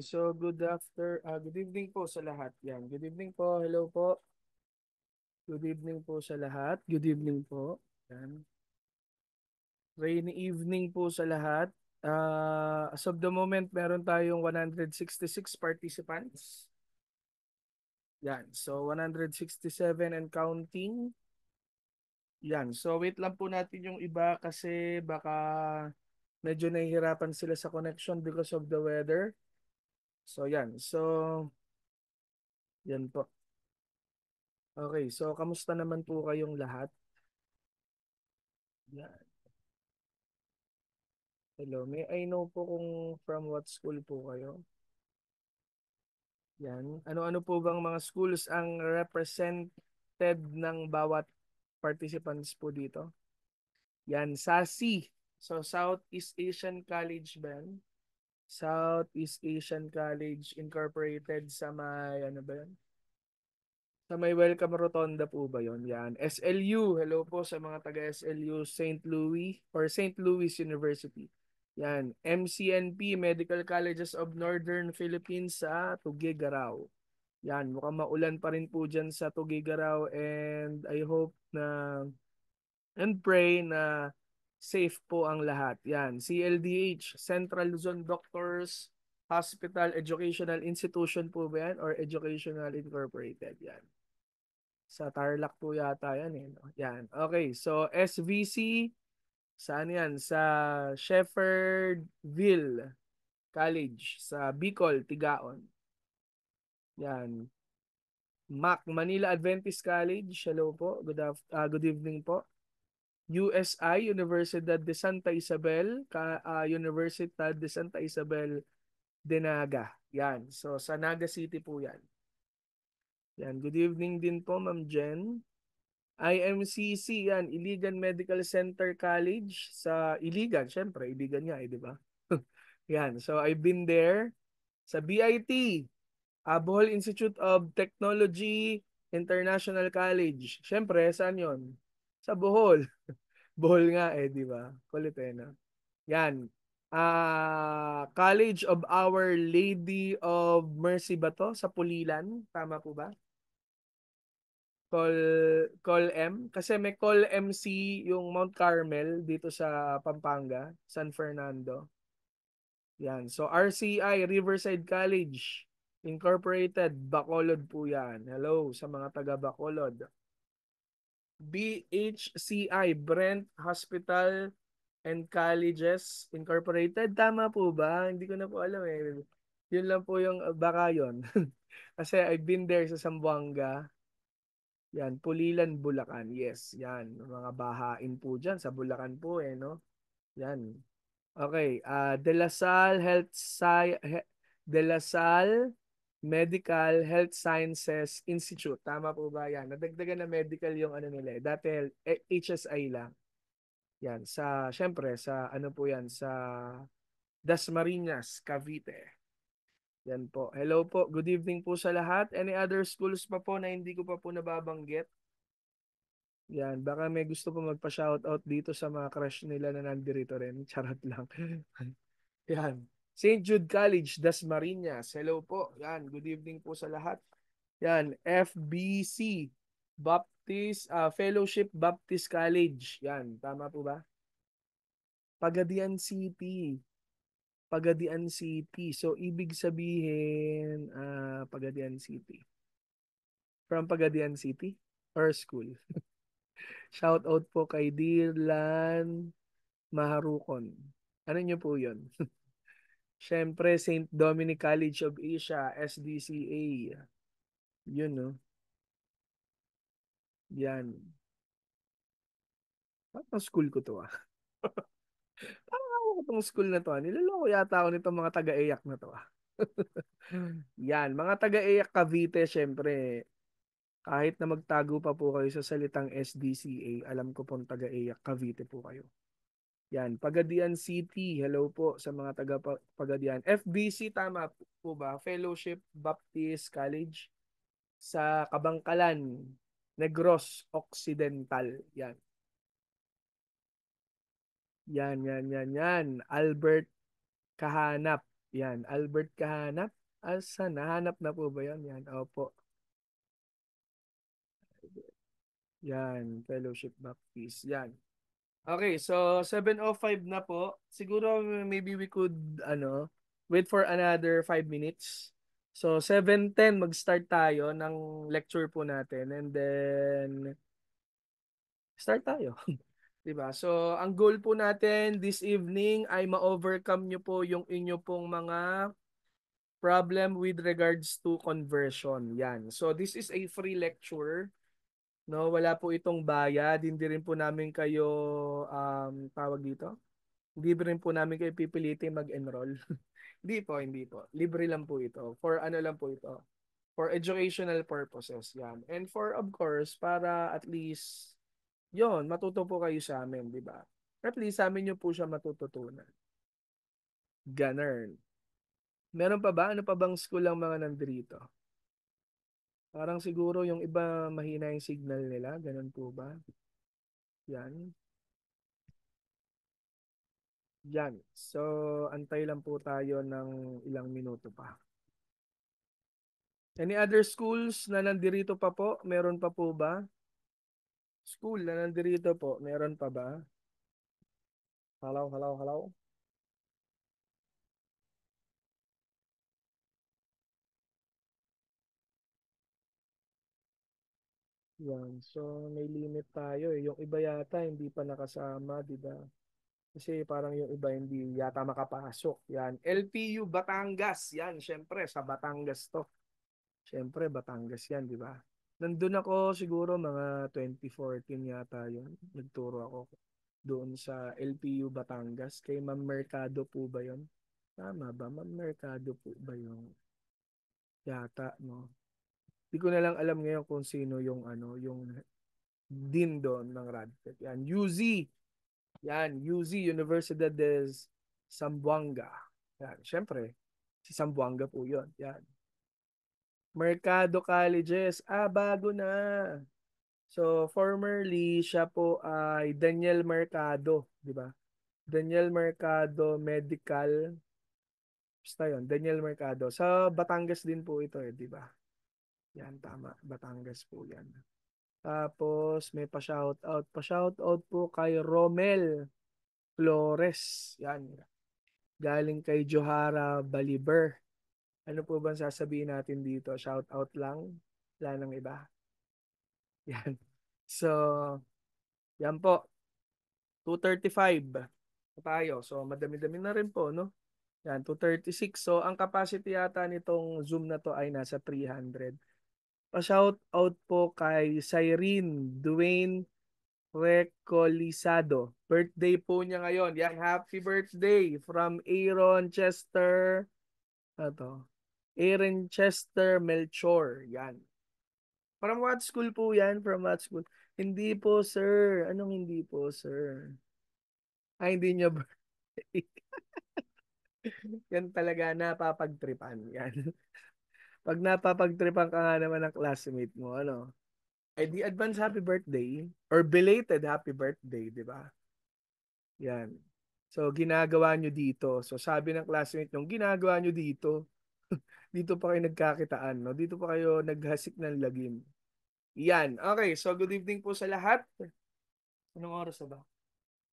So good evening po sa lahat. Yan, good evening po. Hello po. Good evening po sa lahat. Good evening po. Yan. Rainy evening po sa lahat. As of the moment, meron tayong 166 participants. Yan. So 167 and counting. Yan. So wait lang po natin yung iba kasi baka medyo nahihirapan sila sa connection because of the weather. So yan. So yan po. Okay, so kamusta naman po kayong lahat? Yan. Hello, may I know po kung from what school po kayo? Yan. Ano-ano po bang mga schools ang represented ng bawat participants po dito? Yan, SASI. So, Southeast Asian College ba yan? Southeast Asian College Incorporated sa may, ano ba yan? Sa may Welcome Rotonda po ba yon? Yan. SLU. Hello po sa mga taga SLU St. Louis or St. Louis University. Yan. MCNP, Medical Colleges of Northern Philippines sa Tuguegarao. Yan. Mukhang maulan pa rin po dyan sa Tuguegarao and I hope na and pray na safe po ang lahat. Yan. CLDH, Central Luzon Doctors Hospital Educational Institution po ba yan or Educational Incorporated? Yan. Sa Tarlac po yata yan eh. No? Yan. Okay, so SVC, saan yan? Sa Shepherdville College, sa Bicol, Tigaon. Yan. Manila Adventist College, hello po. Good evening po. USI, Universidad de Santa Isabel, Universidad de Santa Isabel de Naga. Yan. So, sa Naga City po yan. Yan. Good evening din po, Ma'am Jen. IMCC, yan, Iligan Medical Center College sa Iligan. Syempre, Iligan nga eh, di ba? Yan, so I've been there. Sa BIT, Bohol Institute of Technology International College. Syempre, saan yon? Sa Bohol. Bohol nga eh, di ba? Kulit eh, no? Yan. College of Our Lady of Mercy ba to? Sa Pulilan? Tama po ba? Call Call M kasi may Call MC yung Mount Carmel dito sa Pampanga, San Fernando. Yan. So RCI Riverside College Incorporated, Bacolod po yan. Hello sa mga taga Bacolod. BHCI Brent Hospital and Colleges Incorporated. Tama po ba? Hindi ko na po alam eh. Yun lang po yung baka yun. Kasi I've been there sa Zamboanga. Yan, Pulilan, Bulacan. Yes, yan. Mga bahain po dyan sa Bulacan po eh, no? Yan. Okay, De La Salle De La Salle Medical Health Sciences Institute. Tama po ba yan? Nadagdagan na medical yung ano nila eh. Dati HSI lang. Yan, syempre, sa ano po yan, sa Dasmariñas, Cavite. Yan po. Hello po. Good evening po sa lahat. Any other schools pa po na hindi ko pa po nababanggit? Yan, baka may gusto po magpa-shoutout dito sa mga crush nila na nandirito rin. Charot lang. Yan. St. Jude College, Dasmariñas. Hello po. Yan, good evening po sa lahat. Yan, FBC, Fellowship Baptist College. Yan, tama po ba? Pagadian City. Pagadian City. So, ibig sabihin, Pagadian City. From Pagadian City or school? Shout out po kay Dylan Maharukon. Ano niyo po yun? Siyempre, St. Dominic College of Asia, SDCA. Yun, no? Yan. Parang school ko to, ah. Parang ako ko tong school na to, ah. Niloloko yata ako nitong mga taga-EYAC na to, ah. Yan, mga taga-EYAC Cavite, siyempre, kahit na magtago pa po kayo sa salitang SDCA, alam ko pong taga-EYAC Cavite po kayo. Yan, Pagadian City. Hello po sa mga taga Pagadian. FBC, tama po ba? Fellowship Baptist College sa Kabangkalan, Negros Occidental. Yan. Yan. Albert Kahanap. Yan, Albert Kahanap. Asa, nahanap na po ba yan? Yan, opo. Yan, fellowship baptist. Yan. Okay, so 7:05 na po. Siguro maybe we could wait for another 5 minutes. So 7:10 mag-start tayo ng lecture po natin and then start tayo. 'Di ba? So ang goal po natin this evening ay ma-overcome nyo po yung inyo pong mga problem with regards to conversion. Yan. So this is a free lecture. No, wala po itong bayad. Hindi rin po namin kayo tawag dito. Hindi rin po namin kayo pipilitin mag-enroll. Hindi po, hindi po. Libre lang po ito. For ano lang po ito. For educational purposes. Yan. And for, of course, para at least, yon matuto po kayo sa amin, di ba? At least sa amin nyo po siya matututunan. Ganern. Meron pa ba? Ano pa bang school ang mga nandito? Parang siguro yung iba mahina yung signal nila. Ganun po ba? Yan. Yan. So, antay lang po tayo ng ilang minuto pa. Any other schools na nandirito pa po? Meron pa po ba? School na nandirito po, meron pa ba? Hello, hello, hello. Yan. So, may limit tayo eh. Yung iba yata hindi pa nakasama, di ba? Kasi parang yung iba hindi yata makapasok. Yan. LPU Batangas. Yan, syempre, sa Batangas to. Syempre, Batangas yan, di ba? Nandun ako siguro mga 2014 yata yun. Nagturo ako doon sa LPU Batangas. Kay Ma'am Mercado po ba yun? Tama ba? Ma'am Mercado po ba yung yata, no? Hindi ko na lang alam ngayon kung sino yung yung dean doon ng Radcliffe. Yan, UZ. Yan, UZ, Universidad de Zamboanga. Yan, syempre, si Zamboanga po yun. Yan. Mercado Colleges. Ah, bago na. So, formerly, siya po ay Daniel Mercado, di ba? Daniel Mercado Medical. Basta yun, Daniel Mercado. Sa Batangas din po ito eh, di ba? Yan, tama. Batangas po yan. Tapos, may pa-shoutout. Pa-shoutout po kay Romel Flores. Yan. Galing kay Johara Baliber. Ano po ba sasabihin natin dito? Shoutout lang. Wala nang iba. Yan. So, yan po. 2:35 tayo. So, madami-dami na rin po, no? Yan, 2:36. So, ang capacity yata nitong Zoom na to ay nasa 300. Pa-shout out po kay Cyrene Dwayne Recolisado. Birthday po niya ngayon. Yan, happy birthday from Aaron Chester. Ano Aaron Chester Melchor. Yan. From what school po yan? From what school? Hindi po, sir. Anong hindi po, sir? Ay, hindi niya birthday. Yan talaga napapagtripan. Yan. Pag napapagtripan ka nga naman ng classmate mo, ano? Eh di advance happy birthday or belated happy birthday, di ba? Yan. So, ginagawa nyo dito. So, sabi ng classmate nyo, ginagawa nyo dito. Dito pa kayo nagkakitaan, no? Dito pa kayo naghasik ng lagim. Yan. Okay, so good evening po sa lahat. Anong oras na ba?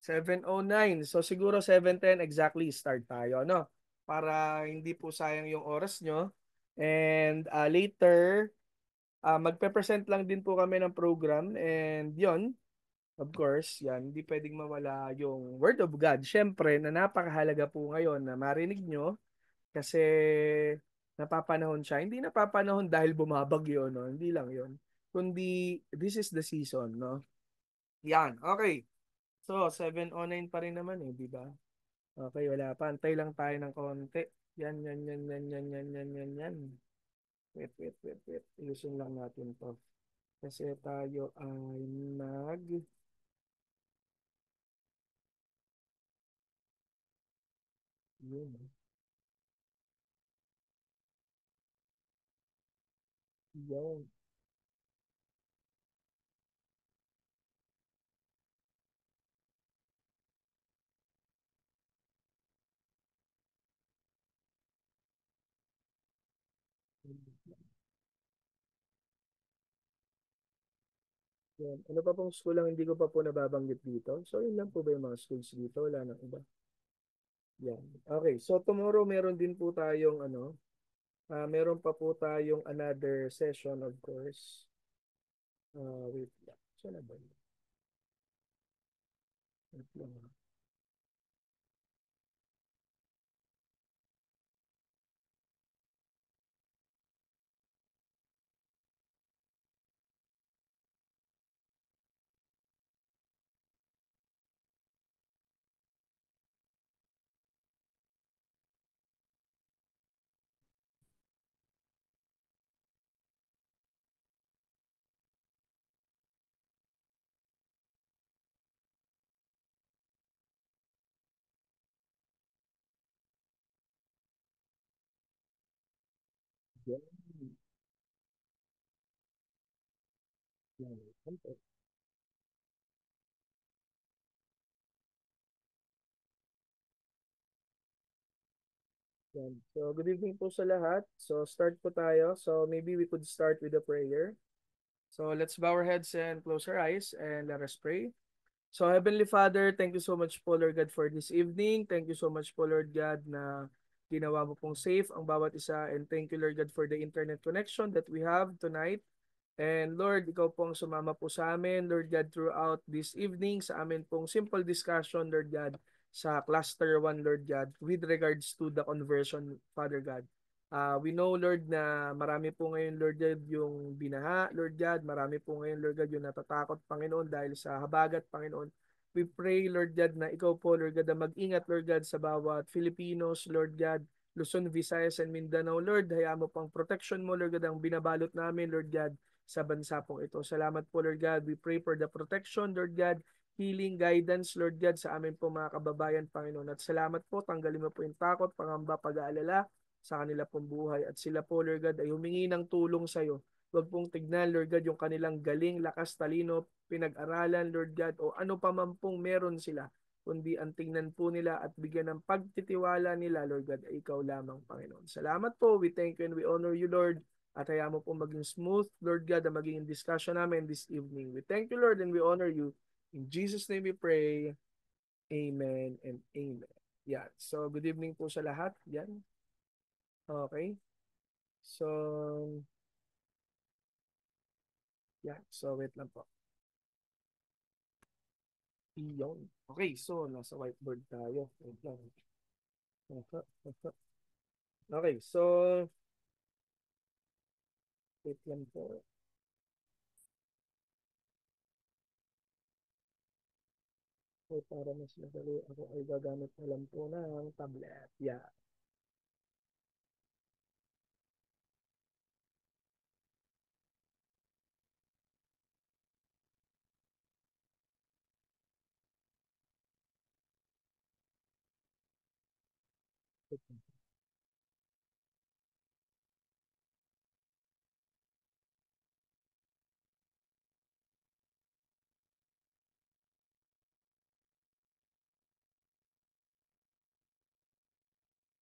7:09. So, siguro 7:10 exactly start tayo, no? Para hindi po sayang yung oras nyo. And later, magpe-present lang din po kami ng program. And yon of course, yan, hindi pwedeng mawala yung Word of God. Siyempre, na napakahalaga po ngayon na marinig nyo kasi napapanahon siya. Hindi napapanahon dahil bumabagyo, no? Hindi lang yon. Kundi, this is the season, no? Yan, okay. So, 7:09 pa rin naman eh, di ba? Okay, wala pa. Antay lang tayo ng konti. Yan, yan, yan, yan, yan, yan, yan, yan, yan. Wait, wait, wait, wait. Ayusin lang natin to. Kasi tayo ay yun, yun. Yan. Ano pa pong school ang hindi ko pa po nababanggit dito? So, yun lang po ba yung mga schools dito? Wala nang iba. Yan. Okay, so tomorrow meron din po tayong meron pa po tayong another session of course. Wait lang. Saan na ba yun? Wait lang. Yan. Yan. Yan. Yan. So, good evening po sa lahat. So, start po tayo. So, maybe we could start with a prayer. So, let's bow our heads and close our eyes and let us pray. So, Heavenly Father, thank you so much po, Lord God, for this evening. Thank you so much po, Lord God, na ginawa mo pong safe ang bawat isa. And thank you, Lord God, for the internet connection that we have tonight. And Lord, ikaw pong sumama po sa amin, Lord God, throughout this evening, sa amin pong simple discussion, Lord God, sa cluster 1, Lord God, with regards to the conversion, Father God. We know, Lord, na marami po ngayon, Lord God, yung binaha, Lord God. Marami po ngayon, Lord God, yung natatakot, Panginoon, dahil sa habagat, Panginoon. We pray, Lord God, na ikaw po, Lord God, na mag-ingat, Lord God, sa bawat Filipinos, Lord God, Luzon, Visayas, and Mindanao, Lord. Hayaan mo pang protection mo, Lord God, ang binabalot namin, Lord God, sa bansa pong ito. Salamat po, Lord God. We pray for the protection, Lord God, healing, guidance, Lord God, sa amin po mga kababayan, Panginoon. At salamat po, tanggalin mo po yung takot, pangamba, pag-aalala sa kanila pong buhay. At sila po, Lord God, ay humingi ng tulong sa iyo. Huwag pong tignan, Lord God, yung kanilang galing, lakas, talino, pinag-aralan, Lord God, o ano pa man pong meron sila, kundi ang tingnan po nila at bigyan ng pagtitiwala nila, Lord God, ay ikaw lamang, Panginoon. Salamat po. We thank you and we honor you, Lord. At hayaan mo po maging smooth, Lord God, ang maging discussion namin this evening. We thank you, Lord, and we honor you. In Jesus' name we pray. Amen and amen. Yan. So, good evening po sa lahat. Yan. Okay. So, yan. So, wait lang po. Iyon. Okay. So, nasa whiteboard tayo. Wait lang. Okay. So, wait lang po. So, para mas madali, ako ay gagamit na lang po ng tablet. Yeah.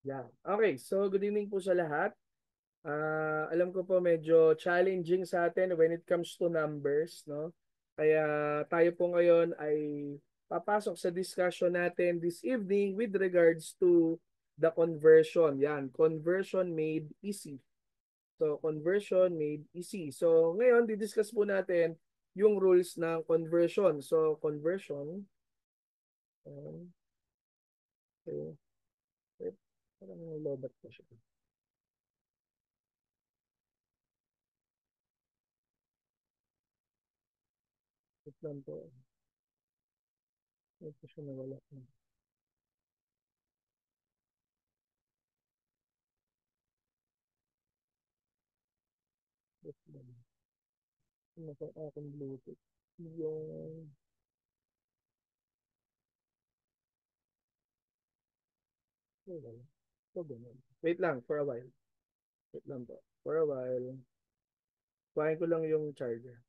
Yeah. Okay. So, good evening po sa lahat. Alam ko po medyo challenging sa atin when it comes to numbers, no? Kaya tayo po ngayon ay papasok sa discussion natin this evening with regards to the conversion. Yan, conversion made easy. So, conversion made easy. So, ngayon, didiscuss po natin yung rules ng conversion. So, conversion. Okay. Wait, parang lobat pa siya. Wait lang po. Wait pa siya nawala. Wait lang. Nasa aking Bluetooth. Yung... Wala. So, ganun. Wait lang, for a while. Wait lang po. For a while. Kuhain ko lang yung charger.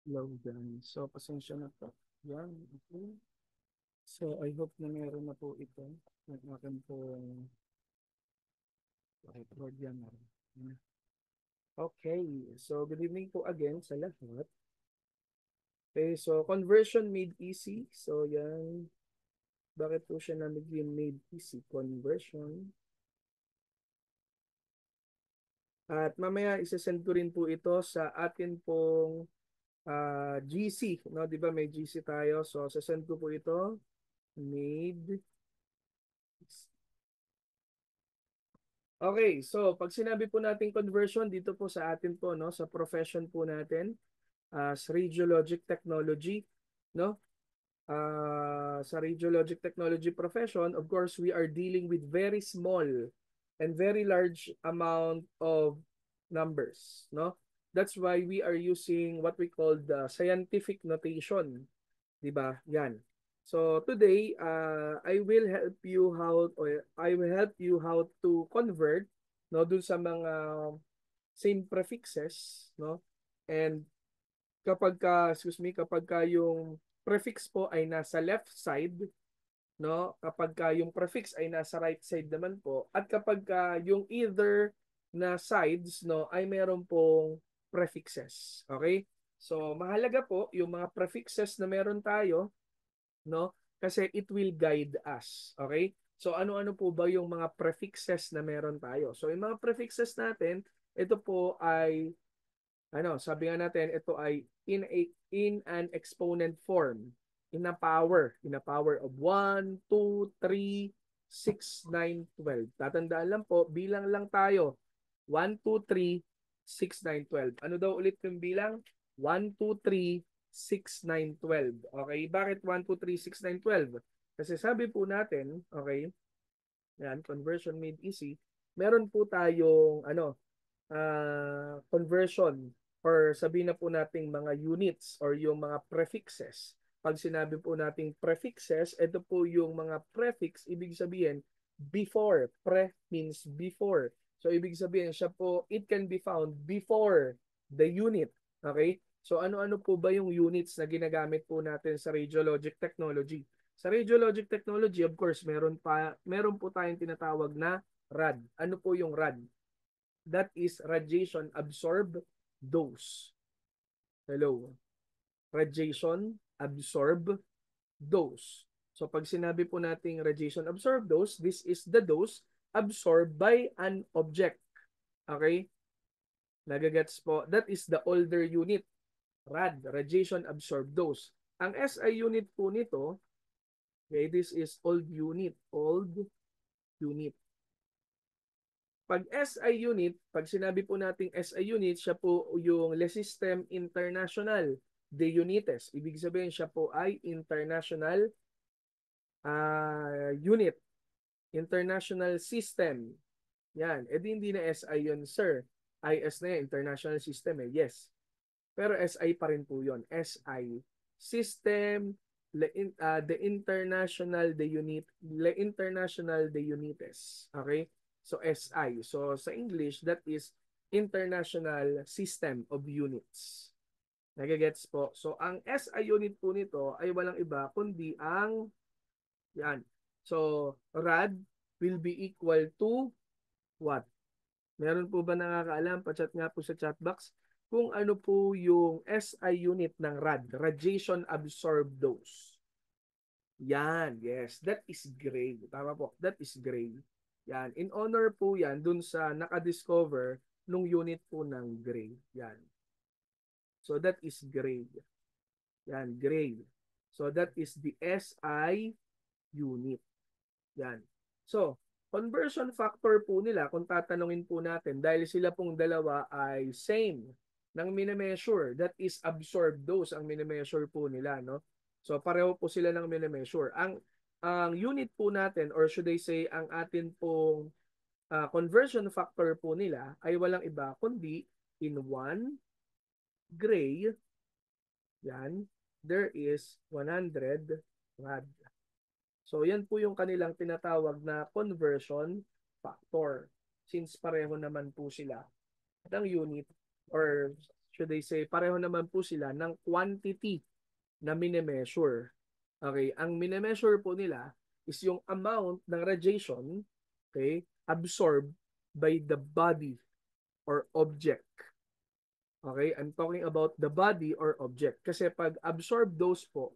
Low dyan. So, pasensya na po. Yan. Okay. So, I hope na meron na po ito. Yung akin po record yan. Okay. So, good evening po again sa lahat. Okay. So, conversion made easy. So, yan. Bakit po siya na made easy? Conversion. At mamaya isasend ko rin po ito sa atin pong GC, no? 'Di ba may GC tayo? So sasend ko po ito made. Okay, so pag sinabi po natin conversion dito po sa atin po, no, sa profession po natin as radiologic technology, no? Sa radiologic technology profession, of course, we are dealing with very small and very large amount of numbers, no? That's why we are using what we call the scientific notation, 'di ba? Yan. So today, I will help you how to convert, no, dun sa mga same prefixes, no? And kapag ka yung prefix po ay nasa left side, no? Kapag ka yung prefix ay nasa right side naman po, at kapag ka yung either na sides, no, ay meron pong prefixes. Okay? So, mahalaga po yung mga prefixes na meron tayo, no? Kasi it will guide us. Okay? So, ano-ano po ba yung mga prefixes na meron tayo? So, yung mga prefixes natin, ito po ay sabi nga natin, ito ay in an exponent form, in a power of 1, 2, 3, 6, 9, 12. Tatandaan lang po, bilang lang tayo. 1, 2, 3, 6, 9, 12. Ano daw ulit yung bilang? 1, 2, 3, 6, 9, 12. Okay, bakit 1, 2, 3, 6, 9, 12? Kasi sabi po natin, okay, yan, conversion made easy, meron po tayong conversion or sabihin na po nating mga units or yung mga prefixes. Pag sinabi po nating prefixes, ito po yung mga prefix, ibig sabihin before. Pre means before. So ibig sabihin siya po, it can be found before the unit. Okay? So ano-ano po ba yung units na ginagamit po natin sa radiologic technology? Sa radiologic technology, of course, meron po tayong tinatawag na RAD. Ano po yung RAD? That is radiation absorb dose. Hello. Radiation absorb dose. So pag sinabi po nating radiation absorb dose, this is the dose absorbed by an object. Okay? Nagagets po. That is the older unit. RAD, radiation absorb dose. Ang SI unit po nito, okay, this is old unit. Old unit. Pag SI unit, pag sinabi po nating SI unit, siya po yung Le System International de Unites. Ibig sabihin siya po ay international unit, international system. Yan. E di hindi na SI yun, sir. IS na yan, international system eh. Yes. Pero SI pa rin po yun. SI. System, the international, the international de Unites. Okay? So SI. So sa English, that is International System of Units. Nagagets po. So ang SI unit po nito ay walang iba kundi ang yan. So RAD will be equal to what? Meron po ba nakakaalam? Pachat nga po sa chat box kung ano po yung SI unit ng RAD, radiation absorbed dose. Yan, yes. That is gray. Tama po. That is gray. Yan. In honor po yan dun sa nakadiscover nung unit po ng gray. Yan. So that is gray. Yan, gray. So that is the SI unit. Yan. So, conversion factor po nila, kung tatanungin po natin, dahil sila pong dalawa ay same ng minimeasure, that is absorbed dose ang minimeasure po nila, no? So, pareho po sila ng minimeasure. Ang unit po natin, or should I say, ang atin pong conversion factor po nila ay walang iba kundi in 1 gray, yan, there is 100 rad. So, yan po yung kanilang tinatawag na conversion factor. Since pareho naman po sila ng unit or should I say, pareho naman po sila ng quantity na minimeasure. Okay, ang minimeasure po nila is yung amount ng radiation, okay, absorbed by the body or object. Okay, I'm talking about the body or object. Kasi pag absorb dose po,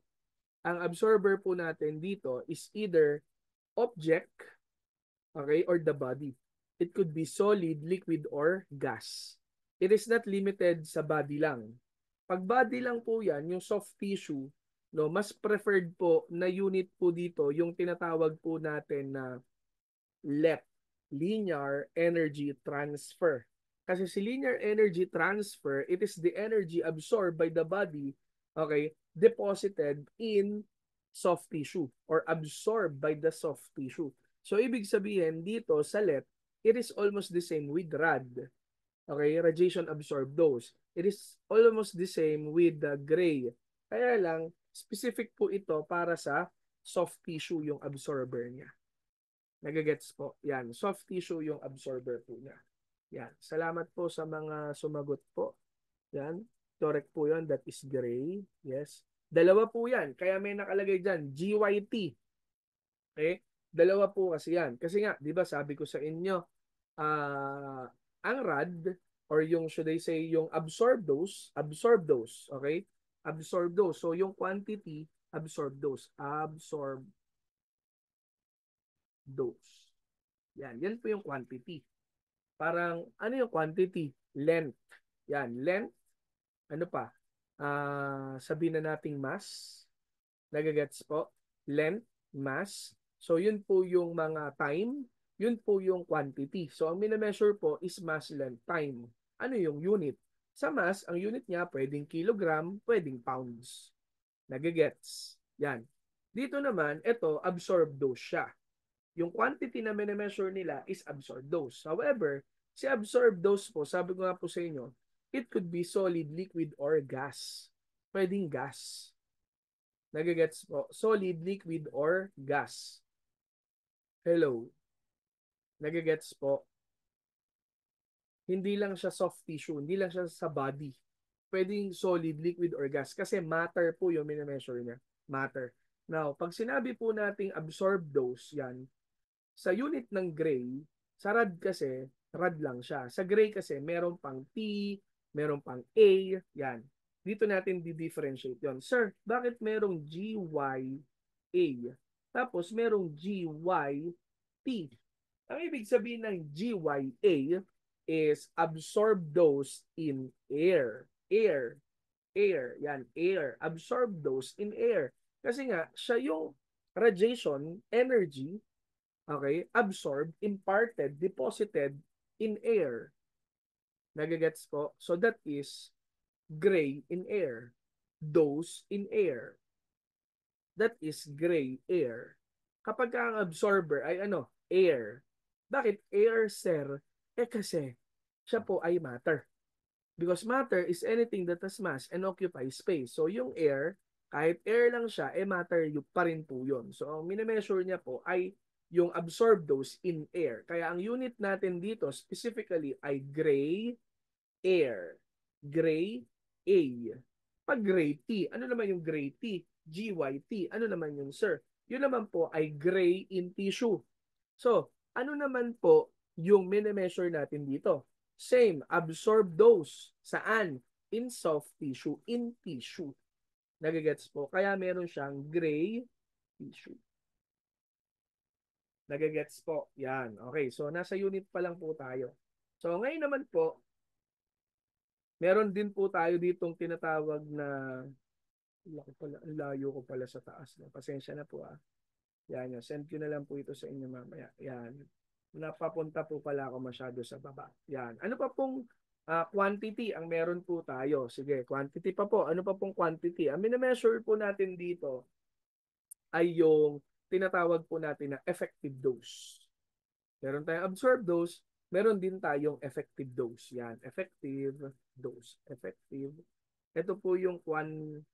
ang absorber po natin dito is either object, okay, or the body. It could be solid, liquid, or gas. It is not limited sa body lang. Pag body lang po yan, yung soft tissue, no, mas preferred po na unit po dito yung tinatawag po natin na LET, linear energy transfer. Kasi si linear energy transfer, it is the energy absorbed by the body, okay, deposited in soft tissue or absorbed by the soft tissue. So, ibig sabihin dito sa LET, it is almost the same with RAD. Okay, radiation absorbed dose. It is almost the same with the gray. Kaya lang, specific po ito para sa soft tissue yung absorber niya. Nagagets po. Yan, soft tissue yung absorber po niya. Yan. Salamat po sa mga sumagot po. Yan. Correct po yun. That is gray. Yes. Dalawa po yan. Kaya may nakalagay dyan. GYT. Okay? Dalawa po kasi yan. Kasi nga, di ba sabi ko sa inyo, ang RAD or yung should I say yung absorb dose, okay? Absorb dose. So yung quantity, absorb dose. Absorb dose. Yan po yung quantity. Parang, ano yung quantity? Length. Yan, length. Ano pa? Sabihin na nating mass. Nagagets po? Length, mass. So, yun po yung mga time. Yun po yung quantity. So, ang minimeasure po is mass, length, time. Ano yung unit? Sa mass, ang unit niya pwedeng kilogram, pwedeng pounds. Nagagets? Yan. Dito naman, ito, absorb dose siya. Yung quantity na minimeasure nila is absorbed dose. However, si absorbed dose po, sabi ko nga po sa inyo, it could be solid, liquid, or gas. Pwedeng gas. Nagagets po? Solid, liquid, or gas. Hello. Nagagets po? Hindi lang siya soft tissue, hindi lang siya sa body. Pwedeng solid, liquid, or gas. Kasi matter po yung minimeasure niya. Matter. Now, pag sinabi po nating absorbed dose, yan, sa unit ng gray, sa rad kasi, rad lang siya. Sa gray kasi, meron pang T, meron pang A, yan. Dito natin di-differentiate yon. Sir, bakit merong GYA? Tapos merong GYT. Ang ibig sabihin ng GYA is absorbed dose in air. Air. Air. Yan, air. Absorbed dose in air. Kasi nga, siya yung radiation energy, okay, absorbed, imparted, deposited in air. Nagagets po? So that is gray in air. Dose in air. That is gray air. Kapag ang absorber ay ano? Air. Bakit air, sir? Kasi siya po ay matter. Because matter is anything that has mass and occupies space. So yung air, kahit air lang siya, matter pa rin po yun. So ang minimeasure niya po ay yung absorbed dose in air. Kaya ang unit natin dito specifically ay gray air. Gray A. Pag gray T, ano naman yung gray T? GYT. Ano naman yung sir? Yun naman po ay gray in tissue. So, ano naman po yung minimeasure natin dito? Same, absorb dose. Saan? In soft tissue, in tissue. Nagagets po? Kaya meron siyang gray tissue. Nagagets po? Yan. Okay, so nasa unit pa lang po tayo. So ngayon naman po, meron din po tayo ditong tinatawag na, ang layo ko pala sa taas. Pasensya na po ah. Yan, yan. Send ko na lang po ito sa inyo mamaya. Yan. Napapunta po pala ako masyado sa baba. Yan. Ano pa pong quantity ang meron po tayo? Sige, quantity pa po. Ano pa pong quantity? Ang minimeasure po natin dito ay yung tinatawag po natin na effective dose. Meron tayong absorbed dose, meron din tayong effective dose. Yan, effective dose. Effective. Ito po yung quantity.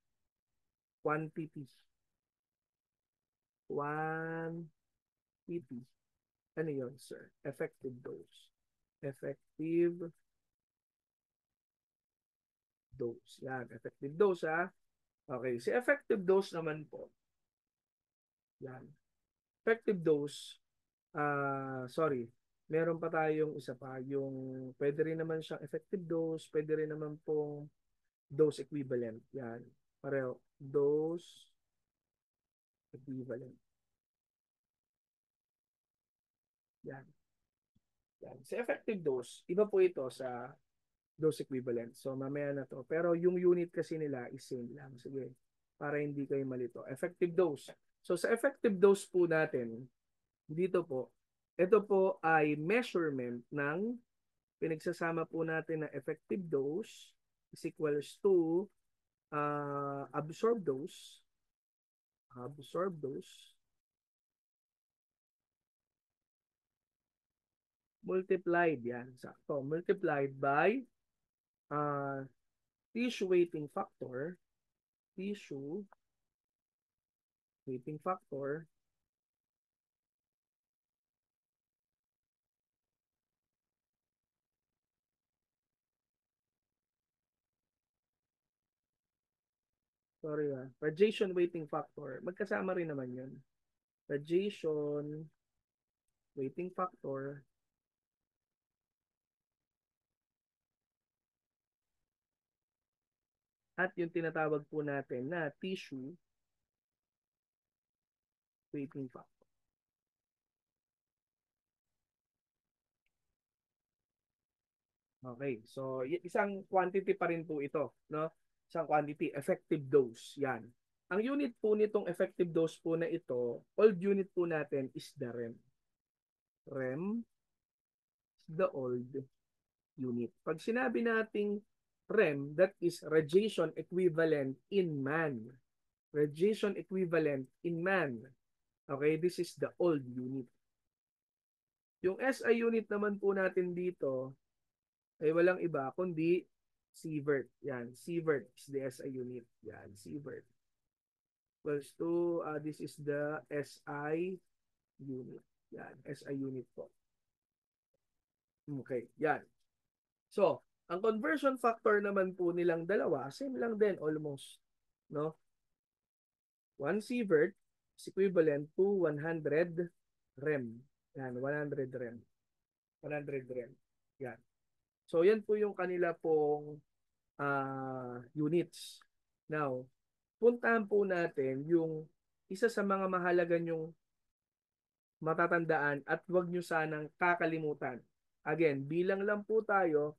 Quantity. Ano yun, sir? Effective dose. Effective dose. Yan, effective dose ha. Okay, si effective dose naman po. Yan. Effective dose, sorry, meron pa tayong isa pa, yung pwede rin naman siyang effective dose, pwede rin naman pong dose equivalent. Yan, pareho. Dose equivalent. Yan. Yan. Sa effective dose, iba po ito sa dose equivalent. So, mamaya na to. Pero yung unit kasi nila is same lang. Sige, para hindi kayo malito. Effective dose. So, sa effective dose po natin, dito po, ito po ay measurement ng pinagsasama po natin na effective dose is equals to absorbed dose multiplied, yan, sakto, multiplied by uh, tissue weighting factor, sorry radiation weighting factor, magkasama rin naman yun. Radiation weighting factor at yung tinatawag po natin na tissue weighting factor. Okay, so isang quantity pa rin po ito, no? Isang quantity, effective dose, yan. Ang unit po nitong effective dose po na ito, old unit po natin is the rem. Rem is the old unit. Pag sinabi nating rem, that is radiation equivalent in man. Radiation equivalent in man. Okay, this is the old unit. Yung SI unit naman po natin dito, ay walang iba kundi sievert. Yan, sievert is the SI unit. Yan, sievert. Equals to, this is the SI unit. Yan, SI unit po. Okay, yan. So, ang conversion factor naman po nilang dalawa, same lang din almost. No? 1 sievert is equivalent to 100 rem. Yan, 100 rem. 100 rem. Yan. So, yan po yung kanila pong units. Now, puntahan po natin yung isa sa mga mahalaga nyong matatandaan at huwag nyo sanang kakalimutan. Again, bilang lang po tayo,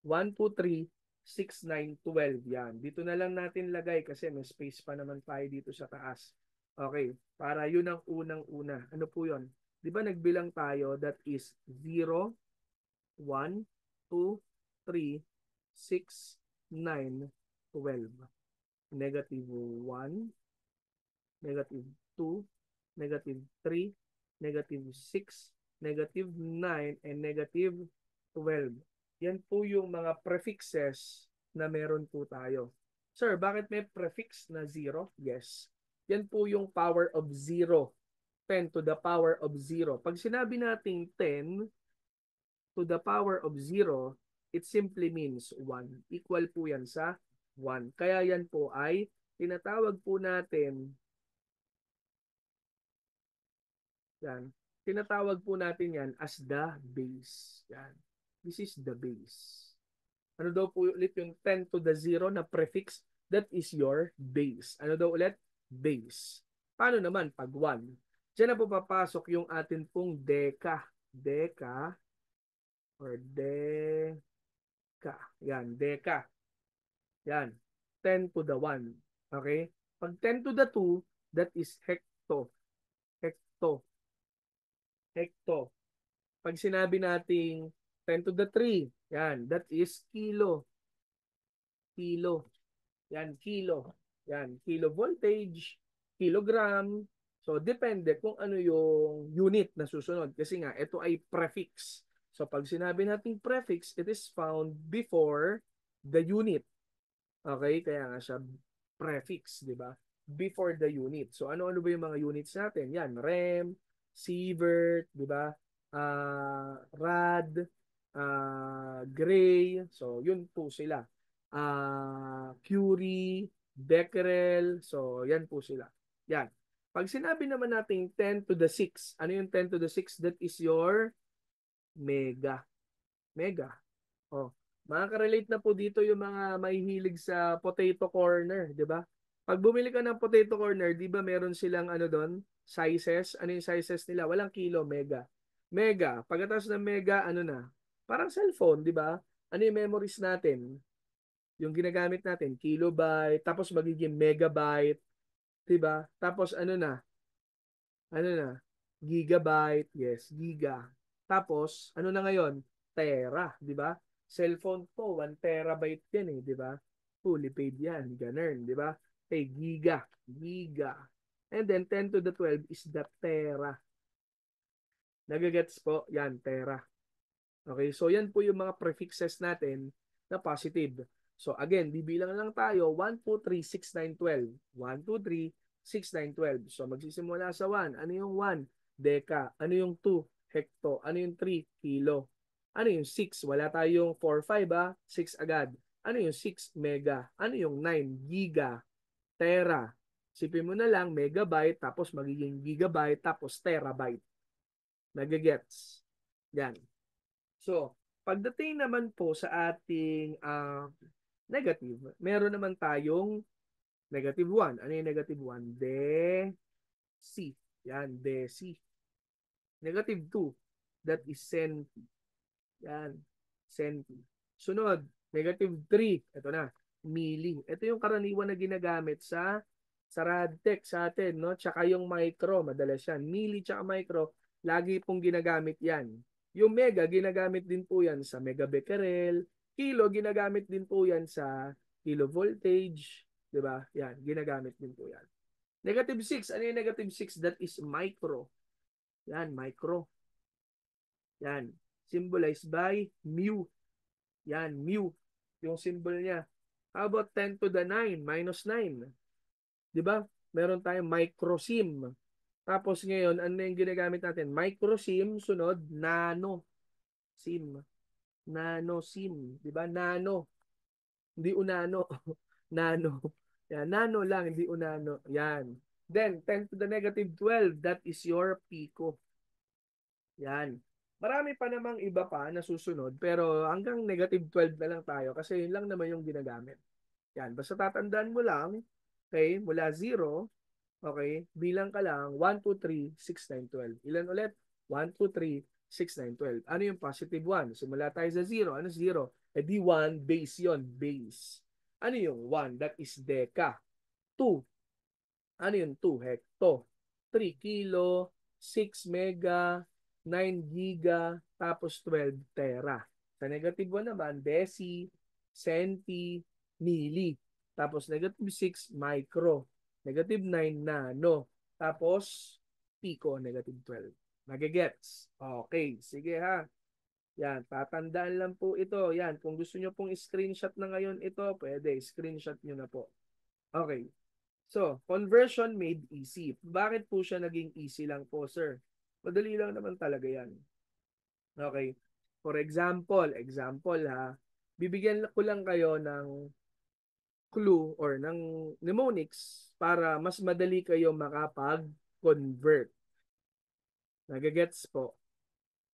1, 2, 3, 6, 9, 12. Yan. Dito na lang natin lagay kasi may space pa naman tayo dito sa taas. Okay, para yun ang unang-una. Ano po yun? Di ba nagbilang tayo that is 0, 1, 2, 3, 6, 9, 12. Negative 1, negative 2, negative 3, negative 6, negative 9, and negative 12. Yan po yung mga prefixes na meron po tayo. Sir, bakit may prefix na 0? Yes. Yan po yung power of 0. 10 to the power of 0. Pag sinabi natin 10 to the power of 0, it simply means 1. Equal po yan sa 1. Kaya yan po ay tinatawag po natin yan. Tinatawag po natin yan as the base. Yan. This is the base. Ano daw po ulit yung 10 to the 0 na prefix? That is your base. Ano daw ulit? Base. Paano naman pag 1? Diyan na po papasok yung atin pong deka. Deka or deka. Yan, deka. Yan. 10 to the 1. Okay? Pag 10 to the 2, that is hecto. Hecto. Hecto. Pag sinabi nating 10 to the 3, yan, that is kilo. Kilo. Yan, kilo. Yan, kilo voltage, kilogram. So, depende kung ano yung unit na susunod. Kasi nga, ito ay prefix. So, pag sinabi nating prefix, it is found before the unit. Okay? Kaya nga siya prefix, di ba? Before the unit. So, ano-ano ba yung mga units natin? Yan, rem, sievert, di ba? Rad, gray. So, yun po sila. Curie, Becquerel. So, yan po sila. Yan. Pag sinabi naman natin 10 to the 6, ano yung 10 to the 6? That is your mega. Mega. Oh, makaka-relate na po dito yung mga mahihilig sa potato corner, 'di ba? Pag bumili ka ng potato corner, 'di ba meron silang ano doon, sizes? Ano yung sizes nila? Walang kilo, mega. Mega. Pagkatapos ng mega, ano na? Parang cellphone, 'di ba? Ano yung memories natin? Yung ginagamit natin, kilobyte, tapos magiging megabyte, 'di ba? Tapos ano na? Ano na? Gigabyte, yes, giga. Tapos, ano na ngayon? Tera, di ba? Cellphone ko, 1 terabyte yan eh, di ba? Fully paid yan, ganun, di ba? Okay, giga, giga. And then 10 to the 12 is the tera. Nagagets po? Yan, tera. Okay, so yan po yung mga prefixes natin na positive. So again, bibilang lang tayo 1, 2, 3, 6, 9, 12. 1, 2, 3, 6, 9, 12. So magsisimula sa 1. Ano yung 1? Deka. Ano yung 2? Hekto. Ano yung 3? Kilo. Ano yung 6? Wala tayong 4, 5 ah. 6 agad. Ano yung 6? Mega. Ano yung 9? Giga. Tera. Sipin mo na lang, megabyte, tapos magiging gigabyte, tapos terabyte. Nagigets? Yan. So, pagdating naman po sa ating negative, meron naman tayong negative 1. Ano yung negative 1? Deci. Yan, deci. Negative 2. That is centi. Yan, centi. Sunod, negative 3. Ito na, milli. Ito yung karaniwan na ginagamit sa radtech sa atin, no? Tsaka yung micro, madalas yan. Milli tsaka micro, lagi pong ginagamit yan. Yung mega, ginagamit din po yan sa megabecquerel. Kilo, ginagamit din po yan sa kilovoltage. Diba? Yan, ginagamit din po yan. Negative 6, ano yung negative 6? That is micro. Yan, micro. Yan, symbolized by mu. Yan, mu. Yung symbol niya. How about 10 to the 9, minus 9? Di ba? Meron tayong microsim. Tapos ngayon, ano yung ginagamit natin? Microsim, sunod, nano. SIM. Nano SIM. Di ba? Nano. Hindi unano. Nano. Yan, nano lang, hindi unano. Yan. Then, 10 to the negative 12, that is your pico. Yan. Marami pa namang iba pa na susunod, pero hanggang negative 12 na lang tayo kasi yun lang naman yung ginagamit. Yan. Basta tatandaan mo lang, okay, mula 0, okay, bilang ka lang 1, 2, 3, 6, 9, 12. Ilan ulit? 1, 2, 3, 6, 9, 12. Ano yung positive 1? Simula tayo sa 0. Ano 0? E di 1, base yon, base. Ano yung 1? That is deka. 2. Ano yung 2? Hekto. 3 kilo, 6 mega, 9 giga, tapos 12 tera. Sa negative 1 naman, deci, centi, milli. Tapos negative 6, micro. Negative 9, nano. Tapos, pico, negative 12. Nagigets? Okay, sige ha. Yan, tatandaan lang po ito. Yan, kung gusto nyo pong screenshot na ngayon ito, pwede, screenshot nyo na po. Okay. So, conversion made easy. Bakit po siya naging easy lang po, sir? Madali lang naman talaga yan. Okay. For example ha, bibigyan ko lang kayo ng clue or ng mnemonics para mas madali kayo makapag-convert. Nagagets po?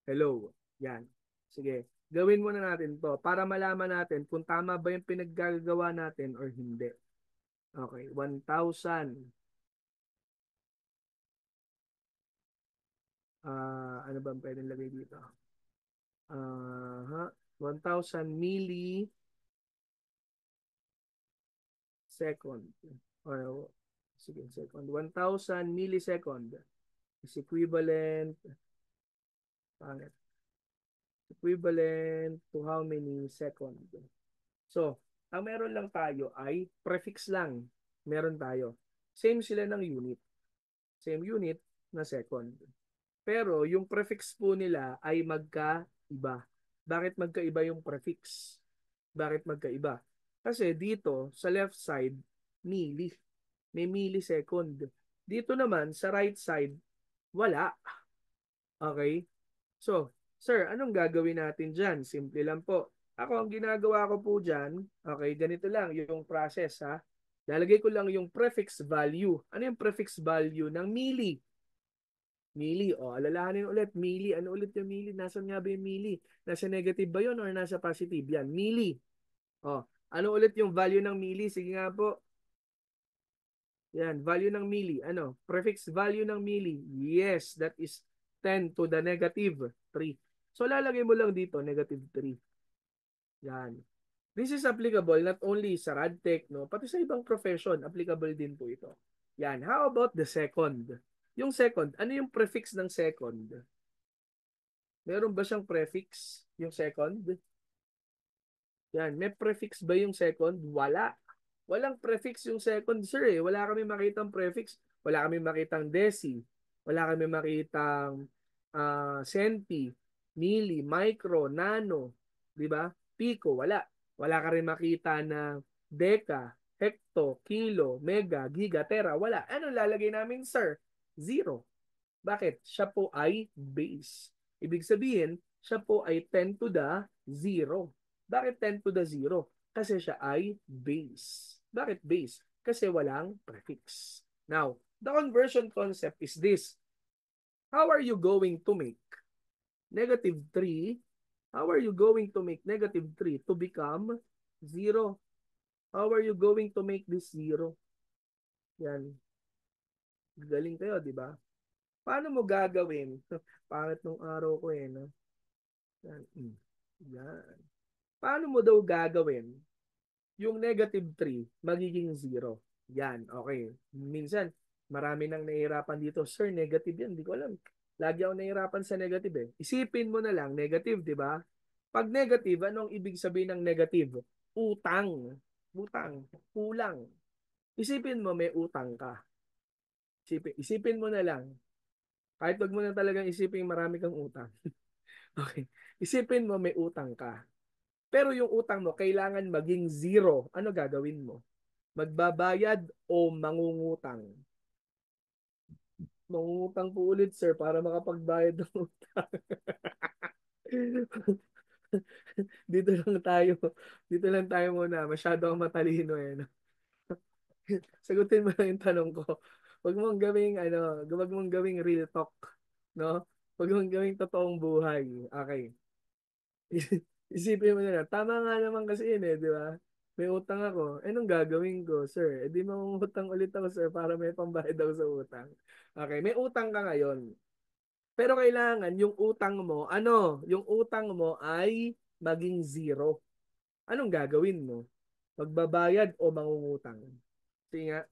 Hello. Yan. Sige. Gawin muna natin to para malaman natin kung tama ba yung pinaggagawa natin or hindi. Okay. 1,000. Ano ba ang pwedeng lagay dito? 1,000 millisecond. Or, sige, second. 1,000 millisecond is equivalent, pangit, equivalent to how many second? So, ang meron lang tayo ay prefix lang. Meron tayo. Same sila ng unit. Same unit na second. Pero yung prefix po nila ay magkaiba. Bakit magkaiba yung prefix? Bakit magkaiba? Kasi dito sa left side, milli. May millisecond. Dito naman sa right side, wala. Okay? So, sir, anong gagawin natin dyan? Simple lang po. Ako, ang ginagawa ko po dyan, okay, ganito lang yung process ha. Lalagay ko lang yung prefix value. Ano yung prefix value ng milli? Milli, o alalahanin ulit, milli. Ano ulit yung milli? Nasaan nga ba yung milli? Nasa negative ba yun or nasa positive? Yan, milli. O, ano ulit yung value ng milli? Sige nga po. Yan, value ng milli. Ano? Prefix value ng milli. Yes, that is 10 to the negative 3. So, lalagay mo lang dito, negative 3. Yan. This is applicable not only sa RadTech, no, pati sa ibang profession, applicable din po ito. Yan. How about the second? Yung second, ano yung prefix ng second? Meron ba siyang prefix yung second? Yan. May prefix ba yung second? Wala. Walang prefix yung second, sir. Eh. Wala kami makitang prefix. Wala kami makitang deci. Wala kami makitang centi, milli, micro, nano. Di ba? Pico, wala. Wala ka rin makita na deka, hekto, kilo, mega, giga, tera. Wala. Ano lalagay namin, sir? Zero. Bakit? Siya po ay base. Ibig sabihin, siya po ay 10 to the 0. Bakit 10 to the 0? Kasi siya ay base. Bakit base? Kasi walang prefix. Now, the conversion concept is this. How are you going to make negative 3? How are you going to make negative 3 to become 0? How are you going to make this 0? Yan. Galing kayo, di ba? Paano mo gagawin? Pangit nung araw ko eh, no? Yan. Yan. Paano mo daw gagawin yung negative 3 magiging 0? Yan, okay. Minsan, marami nang nahihirapan dito. Sir, negative yan. Hindi ko alam. Lagi ako nahihirapan sa negative eh. Isipin mo na lang, negative, di ba? Pag negative, anong ibig sabihin ng negative? Utang. Utang. Kulang. Isipin mo, may utang ka. Isipin mo na lang. Kahit wag mo na talagang isipin marami kang utang. Okay. Isipin mo may utang ka. Pero yung utang mo kailangan maging 0. Ano gagawin mo? Magbabayad o mangungutang? Mangungutang po ulit, sir, para makapagbayad ng utang. Dito lang tayo. Dito lang tayo muna. Masyado akong matalino eh. No? Sagutin mo lang yung tanong ko. Huwag mong gawing wag mong gawing real talk, no? Huwag mong gawing totoong buhay. Okay. Isipin mo na lang, tama nga naman kasi yun eh, di ba? May utang ako. Eh, anong gagawin ko, sir? Eh, di mangungutang ulit ako, sir, para may pambayad ako sa utang. Okay, may utang ka ngayon. Pero kailangan yung utang mo, yung utang mo ay maging 0. Anong gagawin mo? Magbabayad o mangungutang? Sige nga,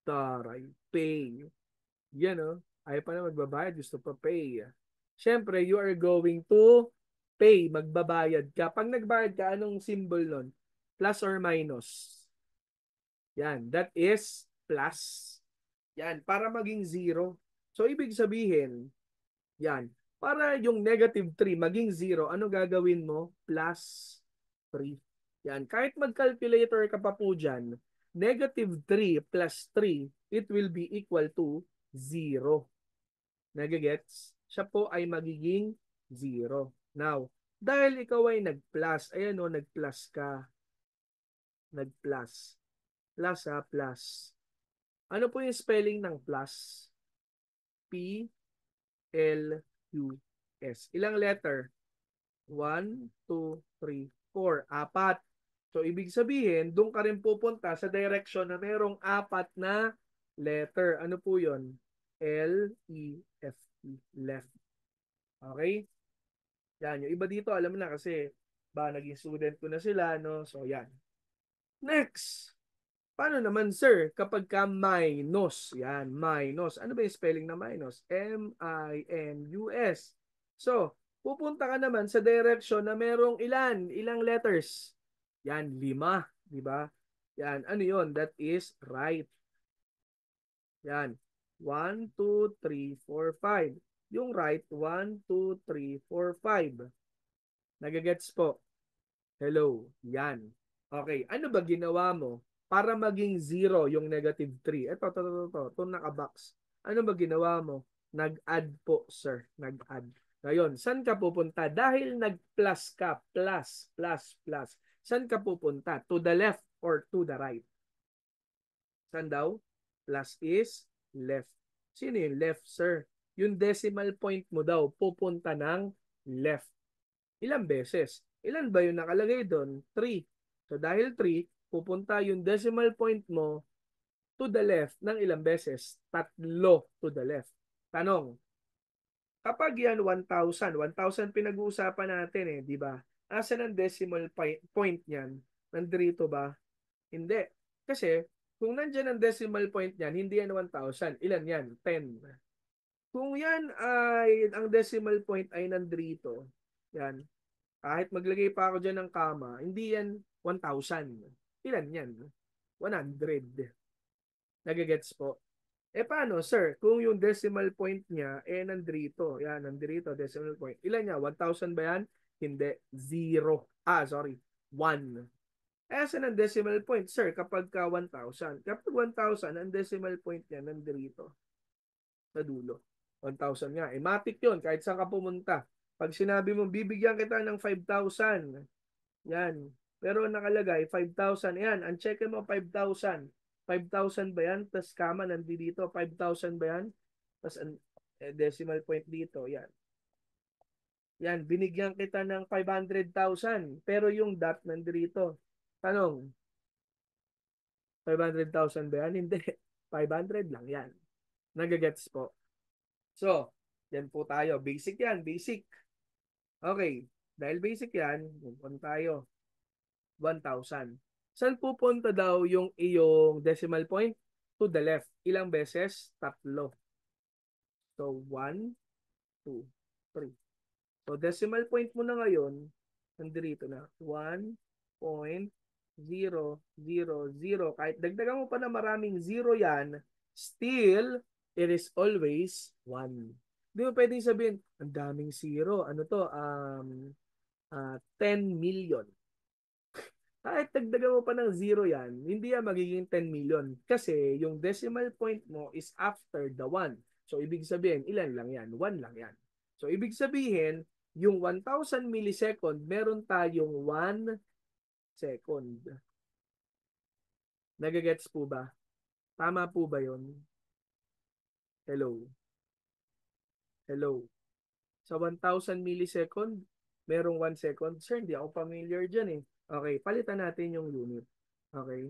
taray, pay. Yan, oh. Ayaw pa na magbabayad, gusto pa pay. Siyempre, you are going to pay, magbabayad ka. Pag nagbayad ka, anong symbol nun? Plus or minus? Yan, that is plus. Yan, para maging 0. So, ibig sabihin, yan, para yung negative 3 maging 0, ano gagawin mo? Plus 3. Yan, kahit mag-calculator ka pa po dyan, negative 3 plus 3, it will be equal to 0. Nagigets? Siya po ay magiging 0. Now, dahil ikaw ay nag-plus, ayan o, nag-plus ka. Nag-plus. Plus ha, plus. Ano po yung spelling ng plus? P, L, U, S. Ilang letter? 1, 2, 3, 4. Apat. So, ibig sabihin, doon ka rin pupunta sa direction na merong apat na letter. Ano po yun? L, E, F, E. Left. Okay? Yan. Yung iba dito, alam mo na kasi naging student ko na sila, no? So, yan. Next. Paano naman, sir, kapag ka minus? Yan, minus. Ano ba yung spelling na minus? M-I-N-U-S. So, pupunta ka naman sa direction na merong ilang letters? Yan, 5. Di ba? Yan, ano yon? That is right. Yan. 1, 2, 3, 4, 5. Yung right, 1, 2, 3, 4, 5. Nagagets po? Hello. Yan. Okay. Ano ba ginawa mo para maging 0 yung negative 3? Ito nakabox. Ano ba ginawa mo? Nag-add po, sir. Nag-add. Ngayon, saan ka pupunta? Dahil nag-plus ka, plus, plus, plus. Saan ka pupunta? To the left or to the right? Saan daw? Plus is left. Sino yung left, sir? Yung decimal point mo daw, pupunta ng left. Ilang beses? Ilan ba yung nakalagay doon? 3. So dahil 3, pupunta yung decimal point mo to the left ng ilang beses? 3 to the left. Tanong, kapag yan 1,000 pinag-uusapan natin di ba? Asan ang decimal point niyan? Nandito ba? Hindi. Kasi kung nandiyan ang decimal point niyan, hindi yan 1,000. Ilan yan? 10. Kung yan ay, ang decimal point ay nandito, yan, kahit maglagay pa ako dyan ng kama, hindi yan 1,000. Ilan yan? 100. Nagagets po? Paano, sir? Kung yung decimal point niya, nandito. Yan, nandito, decimal point. Ilan niya? 1,000 ba yan? Hindi. 0. Sorry. 1. Saan ang decimal point, sir? Kapag ka 1,000. Kapag 1,000, ang decimal point niya nandito. Sa dulo. 1,000 nga. Matic yun, kahit saan ka pumunta. Pag sinabi mo, bibigyan kita ng 5,000. Yan. Pero nakalagay, 5,000. Yan, ang check mo, 5,000. 5,000 ba yan? Tapos kama nandito, 5,000 ba yan? Tapos decimal point dito, yan. Yan, binigyan kita ng 500,000. Pero yung dot nandito. Tanong, 500,000 ba yan? Hindi. 500 lang yan. Nagagets po. So, yan po tayo. Basic yan, basic. Okay. Dahil basic yan, pupunta tayo. 1,000. Saan pupunta daw yung iyong decimal point? To the left. Ilang beses? 3. So, 1, 2, 3. So, decimal point mo na ngayon, nandito na. 1.000. Kahit dagdagan mo pa na maraming zero yan, still, it is always 1. Hindi mo pwedeng sabihin, ang daming zero. Ano to? 10 million. Kahit dagdagan mo pa ng zero yan, hindi yan magiging 10 million. Kasi yung decimal point mo is after the 1. So, ibig sabihin, ilan lang yan? 1 lang yan. So, ibig sabihin, yung 1,000 millisecond, meron tayong 1 second. Nagagets po ba? Tama po ba yun? Hello? Hello? Sa 1,000 millisecond, merong 1 second. Sir, hindi ako familiar dyan eh. Okay, palitan natin yung unit. Okay?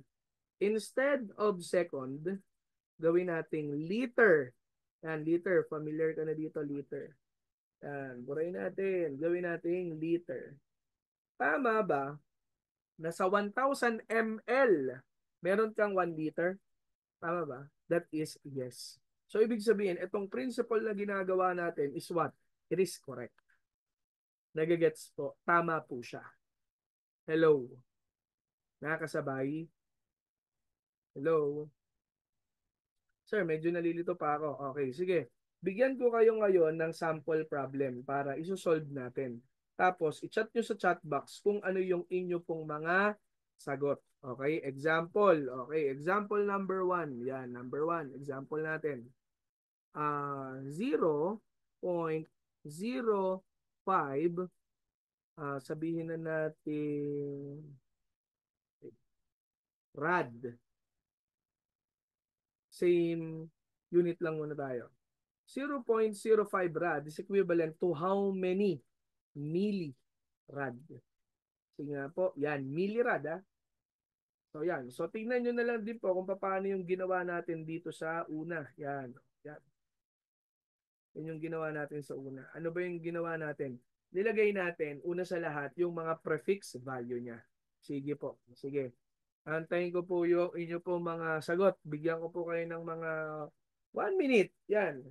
Instead of second, gawin nating liter. Yan, liter. Familiar ka na dito, liter. Yan, burayin natin. Gawin nating liter. Tama ba na sa 1,000 ml, meron kang 1 liter? Tama ba? That is yes. So, ibig sabihin, itong principle na ginagawa natin is what? It is correct. Nagagets po. Tama po siya. Hello? Nakakasabay? Hello? Sir, medyo nalilito pa ako. Okay, sige. Bigyan ko kayo ngayon ng sample problem para isosolve natin. Tapos, i-chat nyo sa chat box kung ano yung inyo pong mga sagot. Okay, example. Okay, example number 1. Yan, number 1. Example natin. 0.05 sabihin na natin rad. Same unit lang muna tayo. 0.05 rad is equivalent to how many millirad? Sige nga po, yan, millirad So yan, so tingnan nyo na lang din po kung paano yung ginawa natin dito sa una. Yan, yan. Yan yung ginawa natin sa una. Ano ba yung ginawa natin? Nilagay natin, una sa lahat, yung mga prefix value niya. Sige po, sige. Antayin ko po yung inyo po mga sagot. Bigyan ko po kayo ng mga 1 minute. Yan.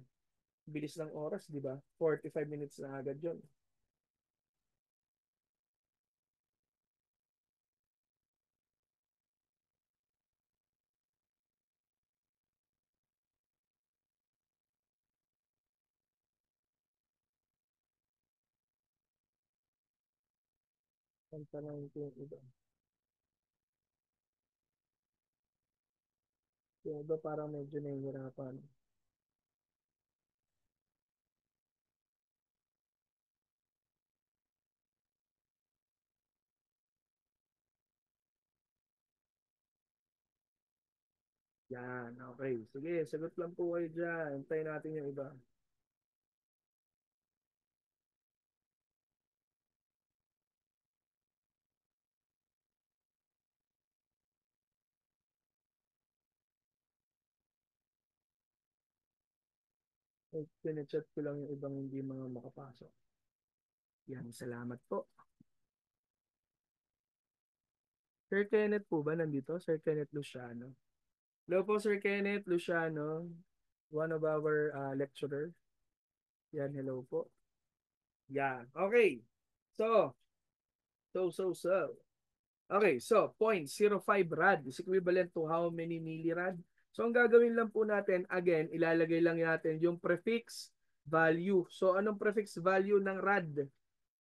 Bilis ng oras, di ba? 45 minutes na agad yun. Ang tanong ko yung iba. Yung iba parang medyo nahihirapan. Yan, okay. Sige, sagot lang po kayo dyan. Antayin natin yung iba. Pinachat ko lang yung ibang hindi mga makapasok. Yan, salamat po. Sir Kenneth po ba nandito? Sir Kenneth Luciano. Hello po, Sir Kenneth Luciano. One of our lecturer. Yan, hello po. Yan, okay. So, so. Okay, so 0.05 rad is equivalent to how many millirad? So ang gagawin lang po natin, again, ilalagay lang natin yung prefix value. So anong prefix value ng rad?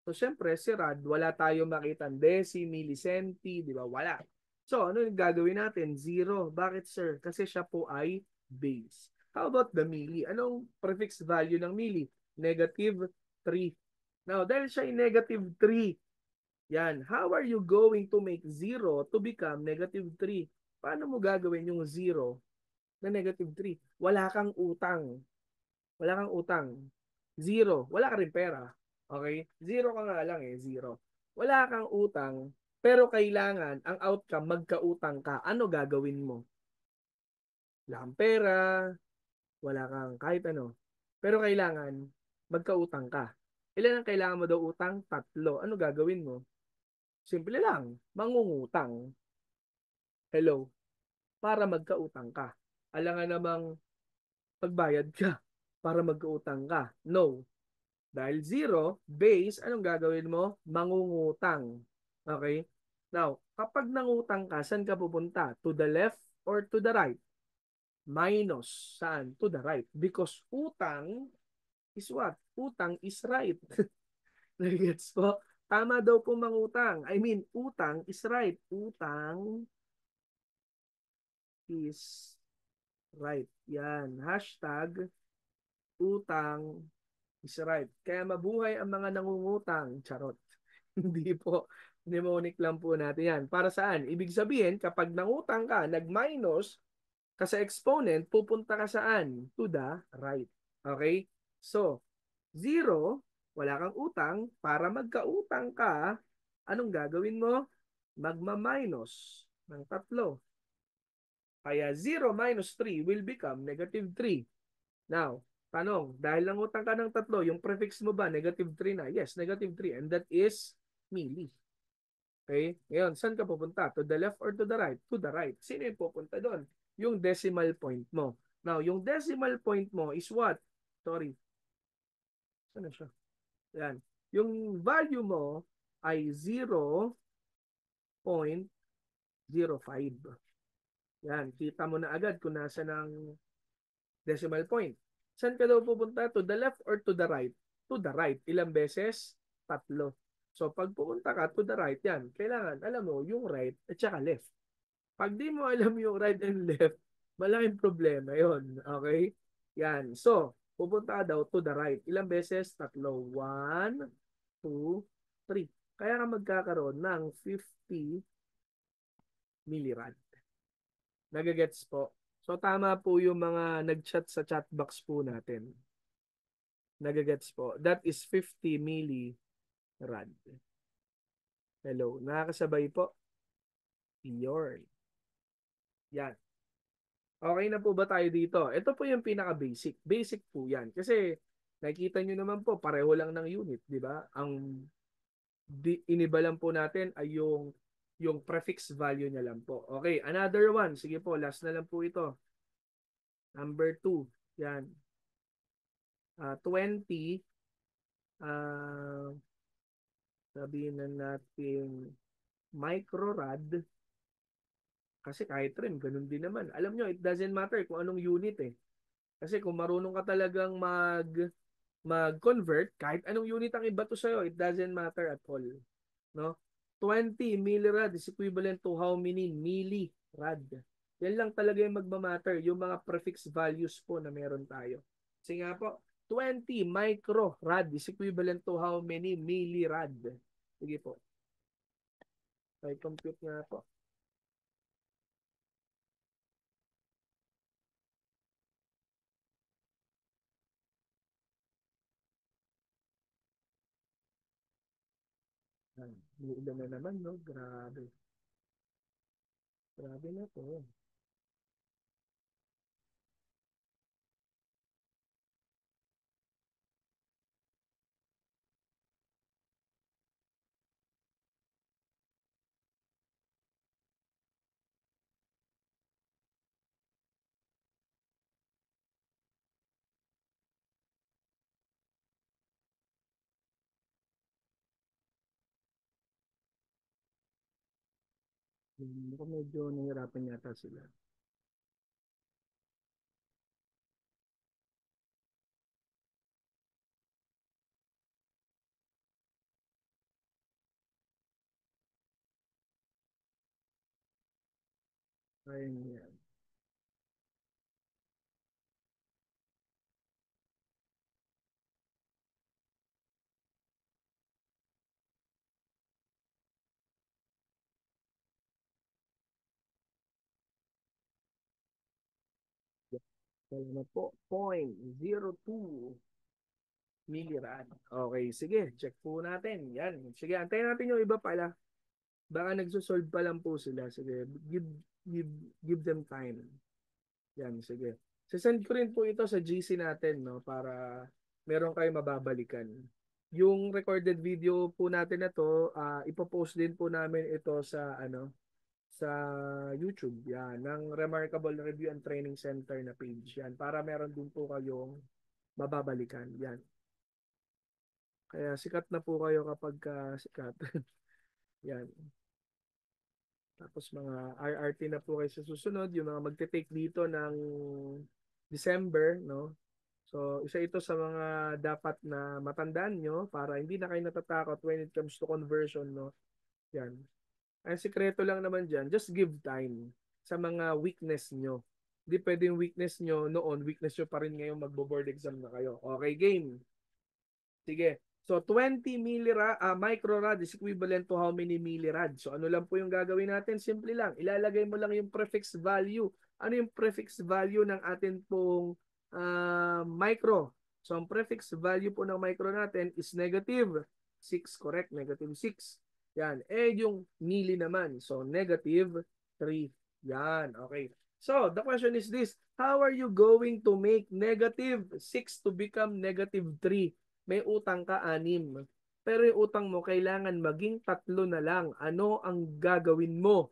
So syempre, si rad, wala tayong makita deci, millicenti, di ba? Wala. So ano yung gagawin natin? Zero. Bakit sir? Kasi siya po ay base. How about the milli? Anong prefix value ng milli? Negative 3. Now, dahil siya ay negative 3, yan. How are you going to make 0 to become negative 3? Paano mo gagawin yung 0 na negative 3? Wala kang utang. Wala kang utang. 0. Wala ka rin pera. Okay? 0 ka nga lang eh. 0. Wala kang utang, pero kailangan ang outcome magkautang ka. Ano gagawin mo? Wala kang pera, wala kang kahit ano. Pero kailangan magkautang ka. Ilan ang kailangan mo daw utang? 3. Ano gagawin mo? Simple lang, mangungutang. Hello, para magkautang ka. Alangan namang pagbayad ka para magkautang ka. No. Dahil zero, base, anong gagawin mo? Mangungutang. Okay? Now, kapag nangutang ka, saan ka pupunta? To the left or to the right? Minus. Saan? To the right. Because utang is what? Utang is right. Nagets po? Tama daw po mangutang. I mean, utang is right. Utang is right. Yan. Hashtag utang is right. Kaya mabuhay ang mga nangungutang. Charot. Hindi po. Mnemonic lang po natin yan. Para saan? Ibig sabihin, kapag nangutang ka, nag-minus ka sa exponent, pupunta ka saan? To the right. Okay? So, 0, wala kang utang. Para magkautang ka, anong gagawin mo? Magma-minus ng 3. Kaya 0 minus 3 will become negative 3. Now, tanong, dahil nangutang ka ng 3, yung prefix mo ba, negative 3 na? Yes, negative 3. And that is milli. Okay? Ngayon, saan ka pupunta? To the left or to the right? To the right. Sino yung pupunta doon? Yung decimal point mo. Now, yung decimal point mo is what? Sorry. Saan na siya? Yan. Yung value mo ay 0.05. Yan. Kita mo na agad kung nasa ng decimal point. Saan ka daw pupunta? To the left or to the right? To the right. Ilang beses? 3. So, pag pumunta ka to the right, yan. Kailangan, alam mo, yung right at saka left. Pag di mo alam yung right and left, malaking problema yon. Okay? Yan. So, pupunta ka daw to the right. Ilang beses? 3. 1, 2, 3. Kaya ka magkakaroon ng 50 millirad. Nagagets po. So tama po yung mga nag-chat sa chat box po natin. Nagagets po. That is 50 millirad. Hello. Nakakasabay po. Yorn. Yan. Okay na po ba tayo dito? Ito po yung pinaka-basic. Basic po yan. Kasi nakikita nyo naman po, pareho lang ng unit, di ba? Ang iniba lang po natin ay yung prefix value niya lang po. Okay, another one. Sige po, last na lang po ito. Number 2. Yan. 20. Uh, Sabihin na natin microrad. Kasi kahit rin, ganun din naman. Alam nyo, it doesn't matter kung anong unit eh. Kasi kung marunong ka talagang mag-convert, kahit anong unit ang iba to sa'yo, it doesn't matter at all. No? 20 millirad is equivalent to how many millirad? Yan lang talaga yung magmamatter, yung mga prefix values po na meron tayo. Kasi nga po, 20 microrad is equivalent to how many millirad? Sige po. I compute nga po. Ilan na naman, no? Grabe. Grabe na to. Ako medyo nahirapan yata sila. Ayun yan. Salamat po. 0.02 millirad. Okay, sige. Check po natin. Yan. Sige, antayin natin yung iba pala. Baka nagsosolve pa lang po sila. Sige, give, give them time. Yan, sige. Sisend ko rin po ito sa GC natin, no, para meron kayong mababalikan. Yung recorded video po natin na to, ipopost din po namin ito sa sa YouTube, yan, ng Remarkable Review and Training Center na page yan, para meron din po kayong mababalikan. Yan. Kaya sikat na po kayo kapag sikat. Yan. Tapos mga RRT na po kayo sa susunod, yung mga magte-take dito ng December, no? So, isa ito sa mga dapat na matandaan nyo para hindi na kayo natatakot when it comes to conversion, no? Yan. Ang sikreto lang naman dyan, just give time sa mga weakness nyo. Hindi pwedeng weakness nyo noon, weakness nyo pa rin ngayon magbo-board exam na kayo. Okay, game. Sige. So 20 microrad is equivalent to how many millirad? So ano lang po yung gagawin natin? Simple lang. Ilalagay mo lang yung prefix value. Ano yung prefix value ng atin pong micro? So ang prefix value po ng micro natin is negative 6, correct? Negative 6. Yan. Eh yung milli naman. So negative 3. Yan. Okay. So the question is this. How are you going to make negative 6 to become negative 3? May utang ka 6. Pero yung utang mo kailangan maging 3 na lang. Ano ang gagawin mo?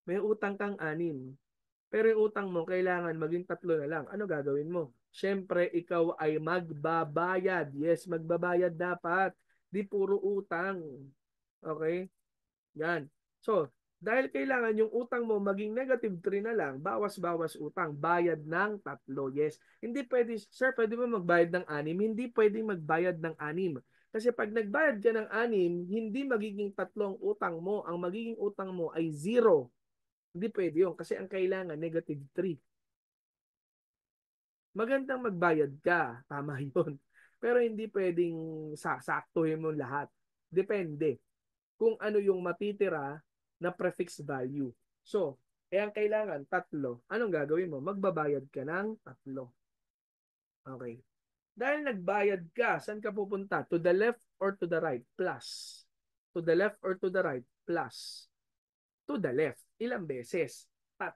May utang kang 6. Pero yung utang mo kailangan maging 3 na lang. Ano gagawin mo? Siyempre, ikaw ay magbabayad. Yes, magbabayad dapat. Di puro utang. Okay? Yan. So, dahil kailangan yung utang mo maging negative 3 na lang, bawas-bawas utang, bayad ng 3. Yes. Hindi pwede, sir, pwede ba magbayad ng 6? Hindi pwede magbayad ng 6. Kasi pag nagbayad ka ng 6, hindi magiging 3 ang utang mo. Ang magiging utang mo ay 0. Hindi pwede yun kasi ang kailangan negative 3. Magandang magbayad ka. Tama yun. Pero hindi pwedeng sasaktuhin mo lahat. Depende kung ano yung matitira na prefix value. So, ang kailangan, 3. Anong gagawin mo? Magbabayad ka ng 3. Okay. Dahil nagbayad ka, saan ka pupunta? To the left or to the right? Plus. To the left or to the right? Plus. To the left. Ilang beses? 3.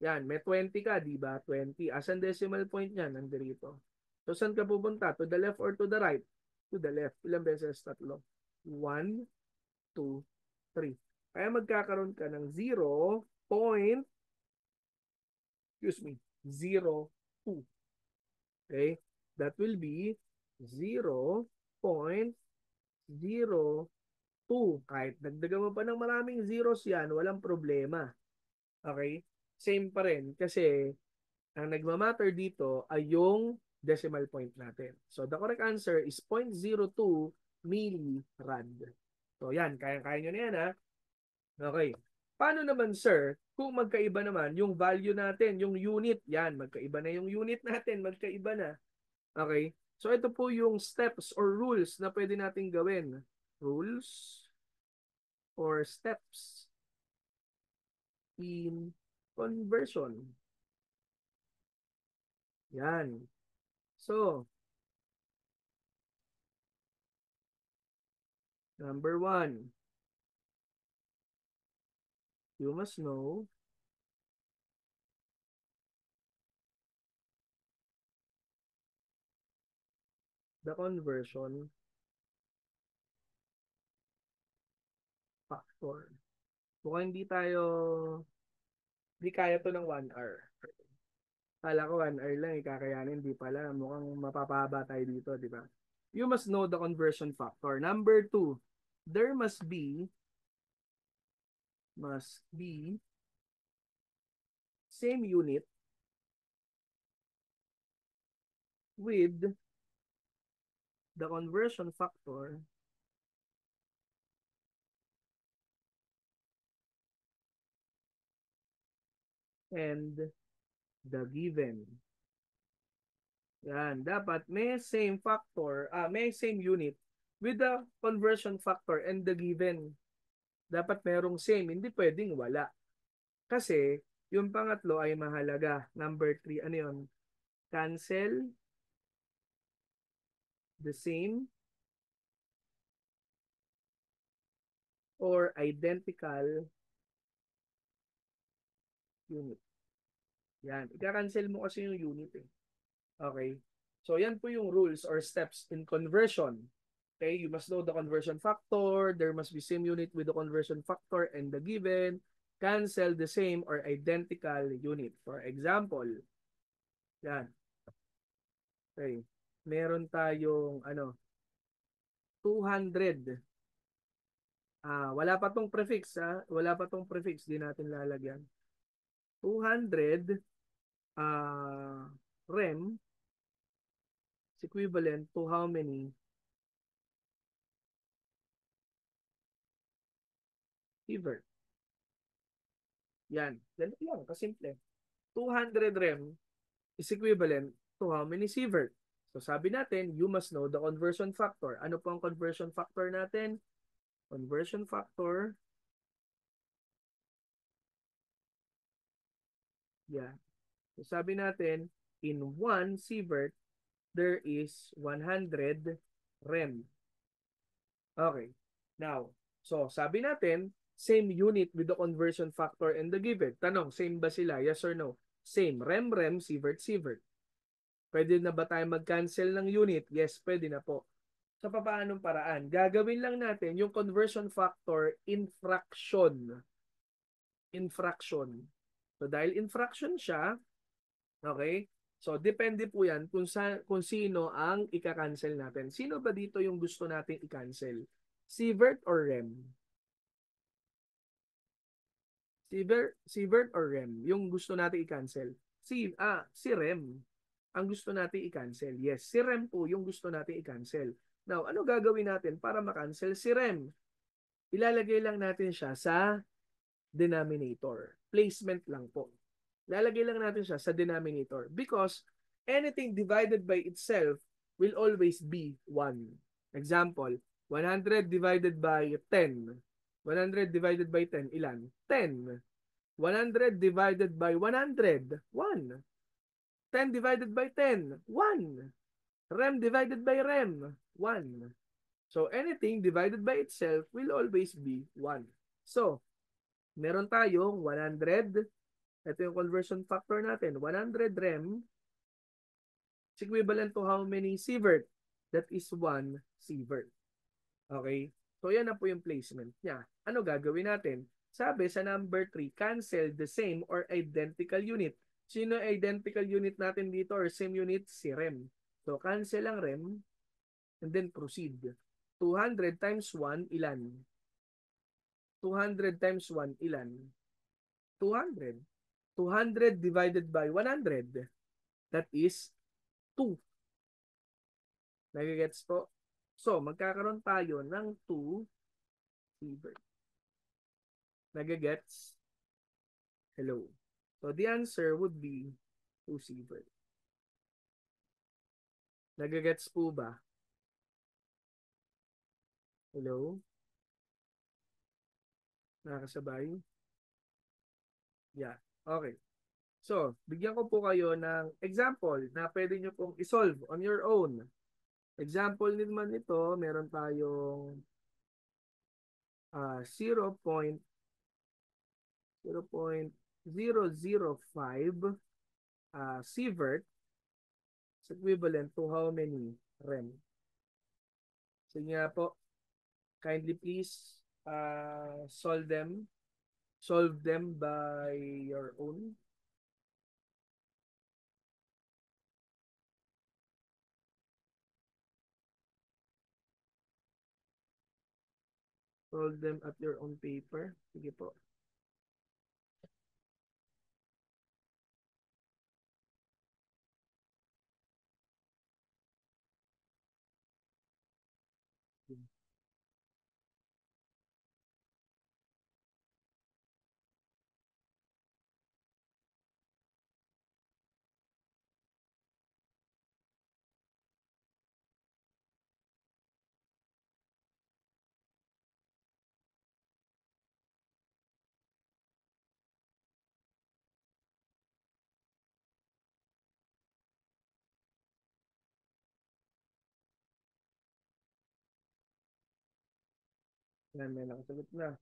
Yan, may 20 ka, di ba? 20. Asan decimal point niya? Nandito. So, saan ka pupunta? To the left or to the right? To the left. Ilang beses? 3. 1, 2, 3. Kaya magkakaroon ka ng excuse me, 0.2. Okay? That will be 0.02. Kahit dagdagan mo pa ng maraming zeros yan, walang problema. Okay? Same pa rin kasi ang nagmamatter dito ay yung decimal point natin. So the correct answer is 0.02 millirad. So yan, kaya-kaya nyo na yan ha. Okay. Paano naman sir, kung magkaiba naman yung value natin, yung unit, yan, magkaiba na yung unit natin, magkaiba na. Okay? So ito po yung steps or rules na pwede nating gawin. Rules or steps in conversion. Yan. So, Number 1, you must know the conversion factor. Mukhang hindi kaya to ng 1 hour. Kala ko 1 hour lang, kakayanin, di pala. Mukhang mapapahaba tayo dito, di ba? You must know the conversion factor. Number 2, there must be same unit with the conversion factor and the given. Yan, dapat may same factor, may same unit with the conversion factor and the given. Dapat merong same, hindi pwedeng wala. Kasi yung pangatlo ay mahalaga. Number 3, ano yun? Cancel the same or identical unit. Yan, ika-cancel mo kasi yung unit eh. Okay? So yan po yung rules or steps in conversion. Okay, you must know the conversion factor, there must be same unit with the conversion factor and the given, cancel the same or identical unit. For example, yan. Okay, meron tayong 200. Wala pa tong prefix wala pa tong prefix, di natin lalagyan. 200 rem is equivalent to how many sievert? Yan. Ganito lang, kasimple. 200 rem is equivalent to how many sievert? So sabi natin, you must know the conversion factor. Ano po ang conversion factor natin? Conversion factor. Yeah. So sabi natin, in 1 sievert, there is 100 rem. Okay. Now, so sabi natin, same unit with the conversion factor and the given. Tanong, same ba sila? Yes or no? Same. Rem, rem, sievert, sievert. Pwede na ba tayo mag-cancel ng unit? Yes, pwede na po. Sa papaanong paraan? Gagawin lang natin yung conversion factor in fraction. In fraction. So dahil in fraction siya, okay? So depende po yan kung sino ang ika-cancel natin. Sino ba dito yung gusto nating i-cancel? Sievert or rem? Sievert or rem? Yung gusto nating i-cancel. Si rem ang gusto natin i-cancel. Yes, si rem po yung gusto natin i-cancel. Now, ano gagawin natin para ma-cancel si rem? Ilalagay lang natin siya sa denominator. Placement lang po. Lalagay lang natin siya sa denominator because anything divided by itself will always be 1. Example, 100 divided by 10. 100 divided by 10, ilan? 10. 100 divided by 100, 1. 10 divided by 10, 1. Rem divided by rem, 1. So anything divided by itself will always be 1. So, meron tayong 100. Ito yung conversion factor natin. 100 rem is equivalent to how many sievert? That is 1 sievert. Okay? So, yan na po yung placement niya. Ano gagawin natin? Sabi sa number 3, cancel the same or identical unit. Sino identical unit natin dito or same unit? Si rem. So, cancel ang rem and then proceed. 200 times 1, ilan? 200 times 1, ilan? 200. 200 divided by 100, that is 2. Nagigets po? So, magkakaroon tayo ng 2 sievert. Nagigets? Hello. So, the answer would be 2 sievert. Nagigets po ba? Hello? Nakakasabay? Yeah. Okay. So, bigyan ko po kayo ng example na pwede nyo pong isolve on your own. Example naman ito, meron tayong 0.005 sievert is equivalent to how many rem? Sige nga po, kindly please solve them. Solve them by your own. Solve them at your own paper. Sige po. Yan, may nakasagot na.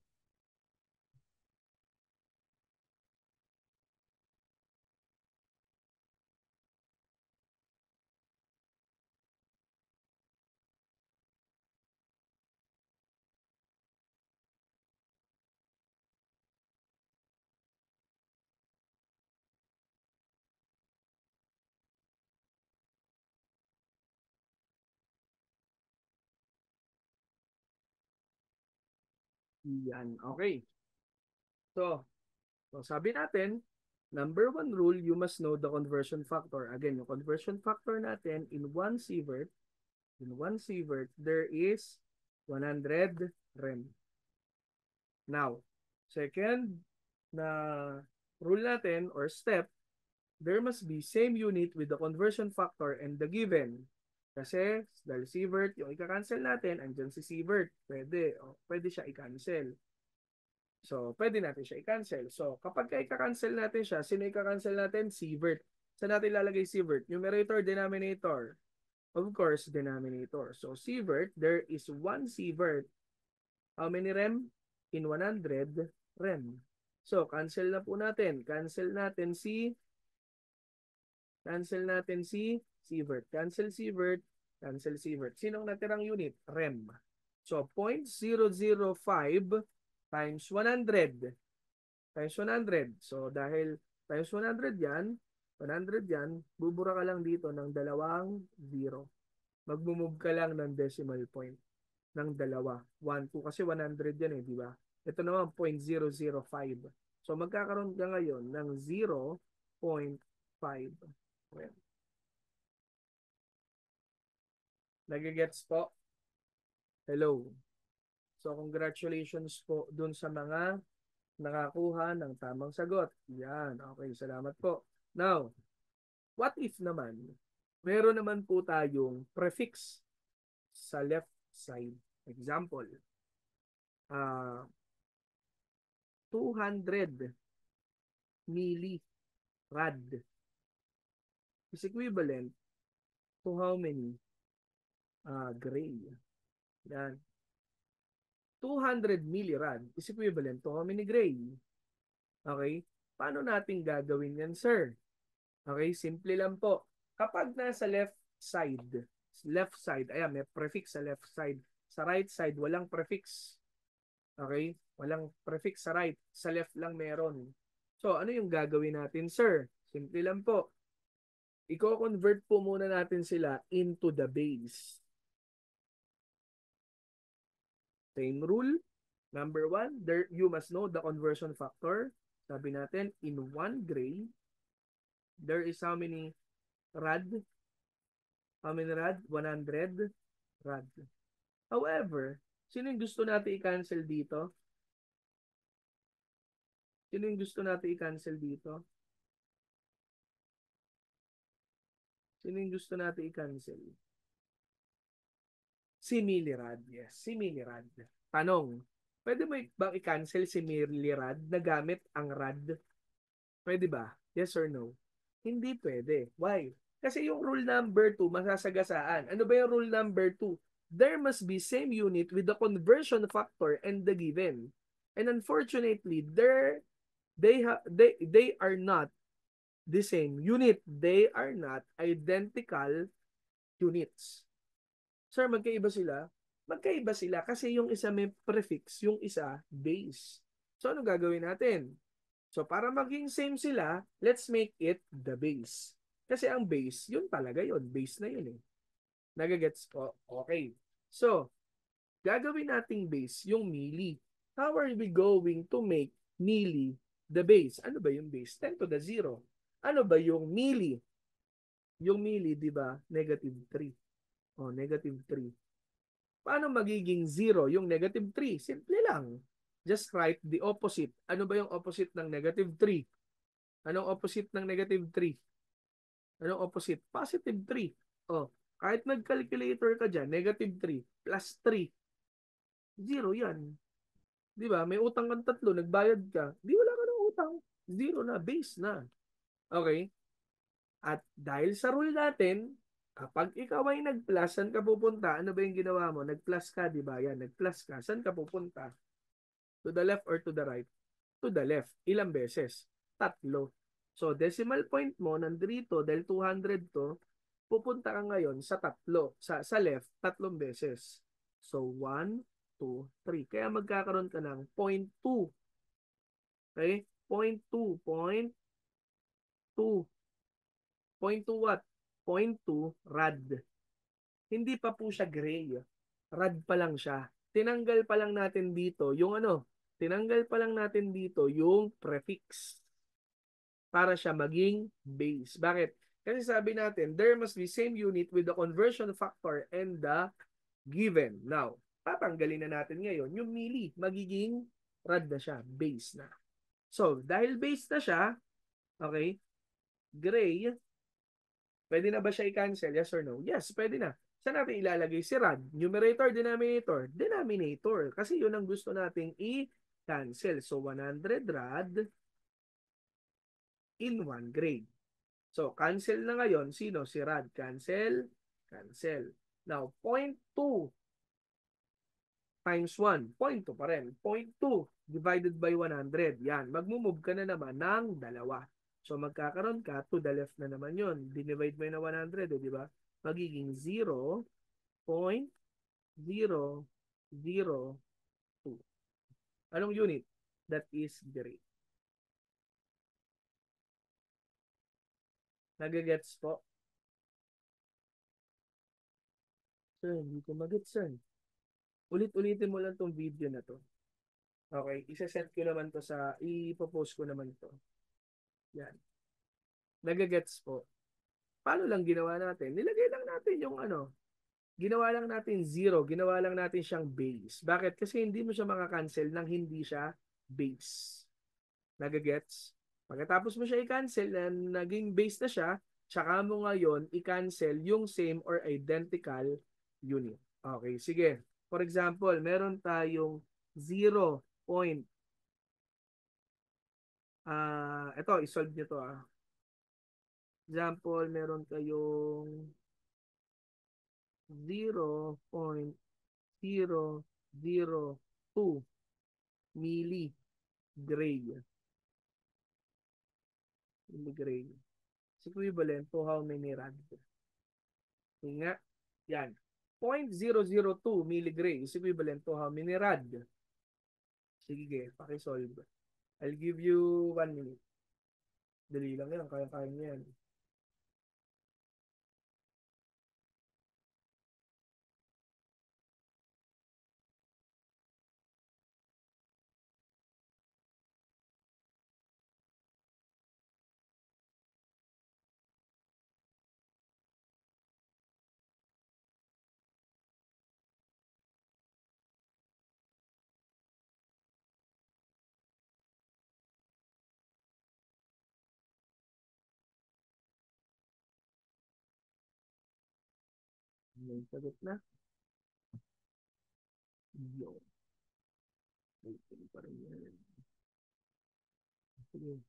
Yan, okay. So sabi natin, number one rule, you must know the conversion factor. Again, yung conversion factor natin in one sievert, there is 100 rem. Now, second na rule natin or step, there must be same unit with the conversion factor and the given. Kasi dahil sievert, yung ika-cancel natin, andyan si sievert. Pwede siya i-cancel. So, pwede natin siya i-cancel. So, kapag ika-cancel natin siya, sino ika-cancel natin? Sievert. Saan natin lalagay sievert? Numerator, denominator. Of course, denominator. So, sievert, there is one sievert. How many rem? In 100 rem. So, cancel na po natin. Cancel natin si sievert. Cancel sievert. Cancel sievert. Sinong natirang unit? Rem. So, 0.005 times 100. Times 100. So, dahil times 100 yan, bubura ka lang dito ng dalawang zero. Mag-move ka lang ng decimal point ng dalawa. 1, 2, kasi 100 yan di ba? Ito naman, 0.005. So, magkakaroon ka ngayon ng 0.5. Okay. Nagigets po? Hello. So, congratulations po dun sa mga nakakuha ng tamang sagot. Yan. Okay, salamat po. Now, what if naman, meron naman po tayong prefix sa left side. Example, 200 millirad is equivalent to how many gray? Yan. 200 millirad is equivalent to how many gray? Okay? Paano natin gagawin yan, sir? Okay, simple lang po. Kapag nasa left side, ayan, may prefix sa left side. Sa right side, walang prefix. Okay? Walang prefix sa right. Sa left lang meron. So, ano yung gagawin natin, sir? Simple lang po. Iko-convert po muna natin sila into the base. Same rule. Number one, there you must know the conversion factor. Sabi natin, in 1 gray, there is how many rad? How many rad? 100 rad. However, sino yung gusto natin i-cancel dito? Sino yung gusto natin i-cancel dito? Sino yung gusto natin i-cancel? Si millirad. Yes, si millirad. Tanong, pwede mo bang i-cancel si millirad na gamit ang rad? Pwede ba? Yes or no? Hindi pwede. Why? Kasi yung rule number 2, masasagasaan. Ano ba yung rule number 2? there must be same unit with the conversion factor and the given. And unfortunately, they are not the same unit. They are not identical units. Sir, magkaiba sila? Magkaiba sila kasi yung isa may prefix, yung isa base. So, ano gagawin natin? So, para maging same sila, let's make it the base. Kasi ang base, yun talaga yun. Base na yun eh. Nagagets po? Okay. So, gagawin nating base yung milli. How are we going to make milli the base? Ano ba yung base? 10 to the 0. Ano ba yung milli? Yung milli, di ba? Negative 3. O, negative 3. Paano magiging 0 yung negative 3? Simple lang. Just write the opposite. Ano ba yung opposite ng negative 3? Anong opposite ng negative 3? Anong opposite? Positive 3. O, kahit nag-calculator ka dyan, negative 3 plus 3, 0 yan. Di ba? May utang kang 3, nagbayad ka. Di wala ka ng utang. 0 na, base na. Okay? At dahil sa rule natin, kapag ikaw ay nag-plus, saan ka pupunta? Ano ba yung ginawa mo? Nag-plus ka, di ba? Yan, nag-plus ka. Saan ka pupunta? To the left or to the right? To the left. Ilang beses? 3. So, decimal point mo, nandito, dahil 200 to, pupunta ka ngayon sa 3. Sa left, 3 beses. So, 1, 2, 3. Kaya magkakaroon ka ng 0.2. Okay? 0.2. 0.2. 0.2 what? 0.2 rad. Hindi pa po siya gray. Rad pa lang siya. Tinanggal pa lang natin dito yung ano, tinanggal pa lang natin dito yung prefix para siya maging base. Bakit? Kasi sabi natin, there must be same unit with the conversion factor and the given. Now, tatanggalin na natin ngayon yung milli. Magiging rad na siya, base na. So, dahil base na siya, okay, gray, pwede na ba siya i-cancel? Yes or no? Yes, pwede na. Saan natin ilalagay si rad? Numerator, denominator? Denominator. Kasi yun ang gusto nating i-cancel. So, 100 rad in 1 grade. So, cancel na ngayon. Sino? Si rad. Cancel. Cancel. Now, 0.2 times 1. 0.2 pa rin. 0.2 divided by 100. Yan. Magmumove ka na naman ng dalawa. So, magkakaroon ka, to the left na naman yun. Dinivide by na 100, di ba? Magiging 0.002. Anong unit? That is grade. Nagagets po? Sir, hindi ko magets, sir. Ulit-ulitin mo lang tong video na to. Okay, isa-send ko naman to sa, ipopost ko naman to. Yan. Nagagets po. Paano lang ginawa natin? Nilagay lang natin yung ano, ginawa lang natin 0, ginawa lang natin siyang base. Bakit? Kasi hindi mo siya makakancel nang hindi siya base. Nagagets? Pagkatapos mo siya i-cancel na naging base na siya, tsaka mo ngayon i-cancel yung same or identical unit. Okay, sige. For example, meron tayong 0. Ito, isolve nyo to ah. Example, meron kayong 0.002 milligray. Milligray. Is equivalent to how many rad? Yung nga, yan. 0.002 milligray is equivalent to how many rad? Sige, pakisolve. I'll give you 1 minute. Dali lang yan, kaya-kaya niya yan. May sagot na. Yun. Wait pa rin yan. Sige.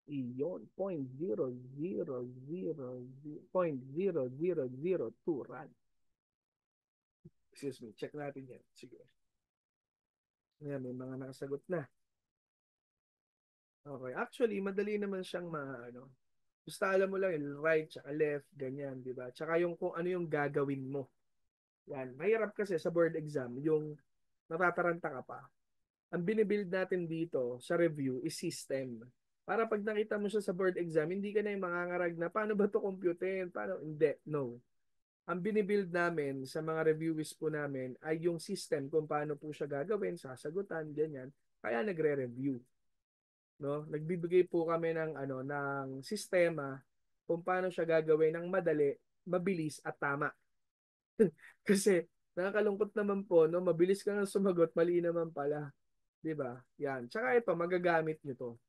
Iyon, 0.000.0002 rad. Excuse me, check natin yan. Sige. Ayan, may mga nakasagot na. Okay, actually, madali naman siyang ano. Basta alam mo lang yung right, tsaka left, ganyan, di ba? Tsaka yung kung ano yung gagawin mo. Yan, mahirap kasi sa board exam, yung natataranta ka pa. Ang binibuild natin dito sa review is system. Para pag nakita mo siya sa board exam, hindi ka na yung mangangarag na paano ba ito computein? Paano? Hindi, no. Ang binibuild namin sa mga reviewees po namin ay yung system kung paano po siya gagawin, sasagutan, ganyan. Kaya nagre-review. No? Nagbibigay po kami ng ng sistema kung paano siya gagawin ng madali, mabilis at tama. Kasi nakakalungkot naman po, no, mabilis ka nang sumagot, mali naman pala, 'di ba? Yan. Tsaka ito, magagamit niyo 'to.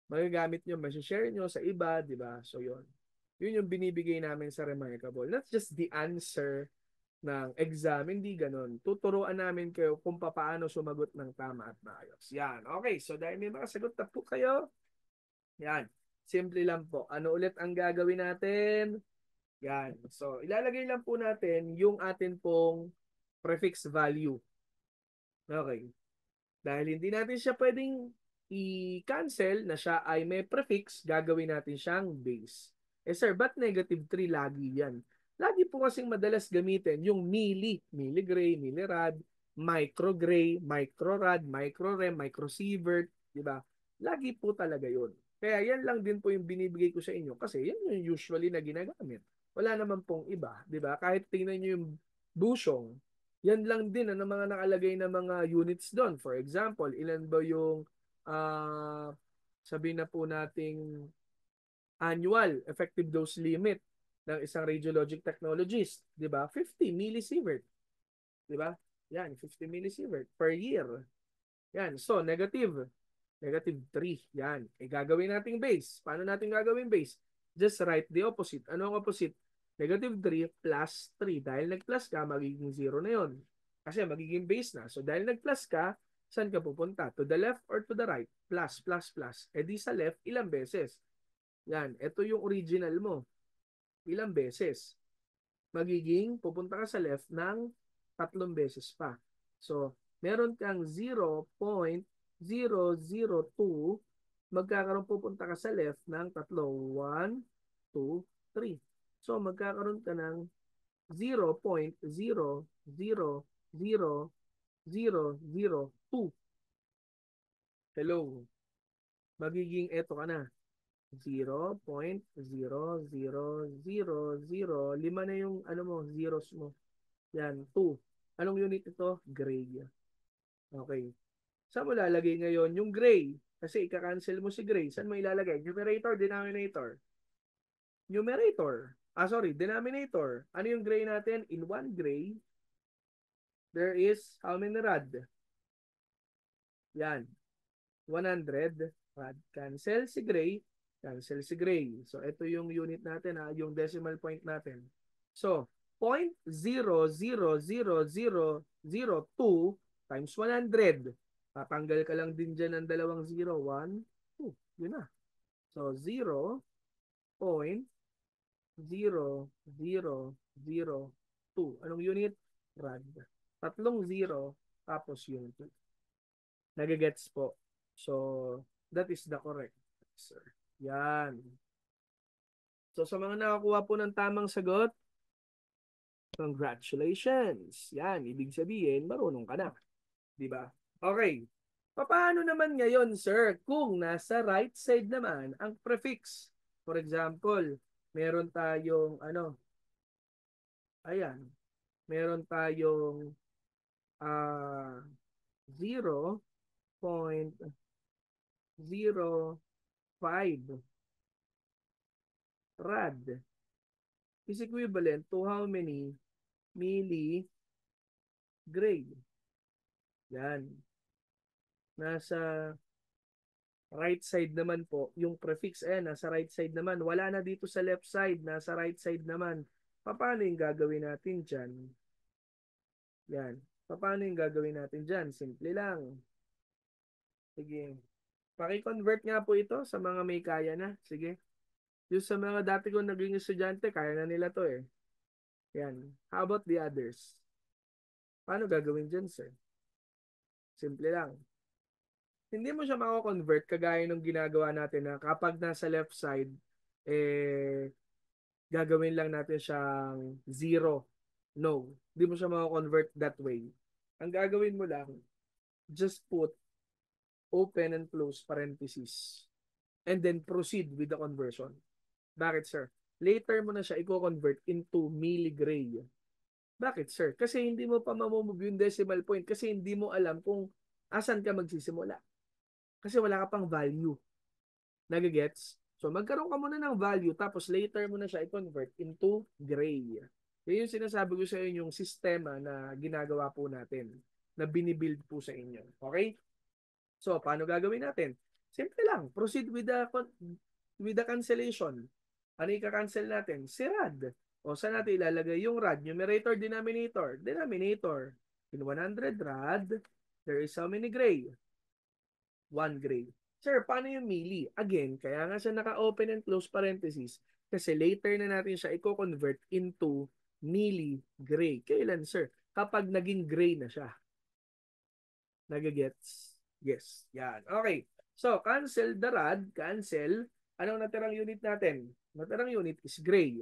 Magagamit niyo, ma-share niyo sa iba, 'di ba? So 'yon. 'Yun yung binibigay namin sa Remarkable. Not just the answer ng exam, hindi ganun. Tuturuan namin kayo kung paano sumagot ng tama at maayos. Yan. Okay, so dahil may mga sagot na po kayo, yan. Simple lang po. Ano ulit ang gagawin natin? Yan. So, ilalagay lang po natin yung atin pong prefix value. Okay. Dahil hindi natin siya pwedeng i-cancel na siya ay may prefix, gagawin natin siyang base. Eh sir, ba't -3 lagi yan? Lagi po kasing madalas gamitin yung milligray, millirad, microgray, microrad, microrem, microsievert, di ba? Lagi po talaga yun. Kaya yan lang din po yung binibigay ko sa inyo kasi yan yung usually na ginagamit. Wala naman pong iba, di ba? Kahit tingnan nyo yung busyong, yan lang din ang mga nakalagay na mga units doon. For example, ilan ba yung sabihin na po nating annual effective dose limit ng isang radiologic technologist, 'di ba? 50 millisievert, 'di ba? Yan, 50 millisievert per year. Yan, so -3. Yan. Eh gagawin nating base. Paano natin gagawin base? Just write the opposite. Ano ang opposite? -3 plus 3. Dahil nag-plus ka, magiging 0 na 'yon. Kasi magiging base na. So dahil nag-plus ka, saan ka pupunta? To the left or to the right? Plus, plus, plus. Eh di sa left, ilang beses? Yan. Ito yung original mo. Ilang beses? Magiging, pupunta ka sa left ng 3 beses pa. So, meron kang 0.002, magkakaroon pupunta ka sa left ng 1, 2, 3. So, magkakaroon ka ng 0.0000002. Hello. Magiging eto ka na. 0.0000. Lima na yung zeros mo. Yan, 2. Anong unit ito? Gray. Okay. Saan mo lalagay ngayon yung gray? Kasi ika-cancel mo si gray. Saan mo ilalagay? Numerator, denominator. Numerator. Sorry, denominator. Ano yung gray natin? In one gray, there is how many rad? Yan. 100 rad. Cancel si gray. Cancel si gray. So, ito yung unit natin, yung decimal point natin. So, 0.00002 times 100. Tatanggal ka lang din dyan ng dalawang 0. 1, 2. Yun na. So, 0.0002. Anong unit? Rad. Tatlong 0, tapos yung 2. Nagigets po. So, that is the correct answer. Yan. So, sa mga nakakuha po ng tamang sagot, congratulations. Yan, ibig sabihin, marunong ka na. Di ba? Okay. Paano naman ngayon, sir, kung nasa right side naman ang prefix? For example, meron tayong, ayan, meron tayong 0.05 rad is equivalent to how many milligray? Yan. Nasa right side naman po, yung prefix, nasa right side naman. Wala na dito sa left side, nasa right side naman. Paano yung gagawin natin dyan? Yan. Paano yung gagawin natin dyan? Simple lang. Sige. Paki-convert nga po ito sa mga may kaya na. Sige. Yung sa mga dati ko naging estudyante, kaya na nila to eh. Yan. How about the others? Paano gagawin dyan, sir? Simple lang. Hindi mo siya mako-convert kagaya ng ginagawa natin na kapag nasa left side, eh, gagawin lang natin siyang zero. No. Hindi mo siya mako-convert that way. Ang gagawin mo lang, just put open and close parenthesis and then proceed with the conversion. Bakit, sir? Later mo na siya i-convert into milligray. Bakit, sir? Kasi hindi mo pa mamumove yung decimal point kasi hindi mo alam kung asan ka magsisimula. Kasi wala ka pang value. Nagigets? So, magkaroon ka muna ng value tapos later mo na siya i-convert into gray. Yan yung sinasabi ko sa inyo yung sistema na ginagawa po natin na binibuild po sa inyo. Okay? So, paano gagawin natin? Simple lang. Proceed with the cancellation. Ano i-cancel natin? Si rad. O saan natin ilalagay yung rad? Numerator, denominator. Denominator. In 100 rad, there is how many gray? 1 gray. Sir, paano yung milli? Again, kaya nga siya naka-open and close parenthesis kasi later na natin siya i-convert into milli gray. Kailan, sir? Kapag naging gray na siya. Nagigets? Yes. Yan. Okay. So, cancel the rad. Cancel. Anong natirang unit natin? Natirang unit is gray.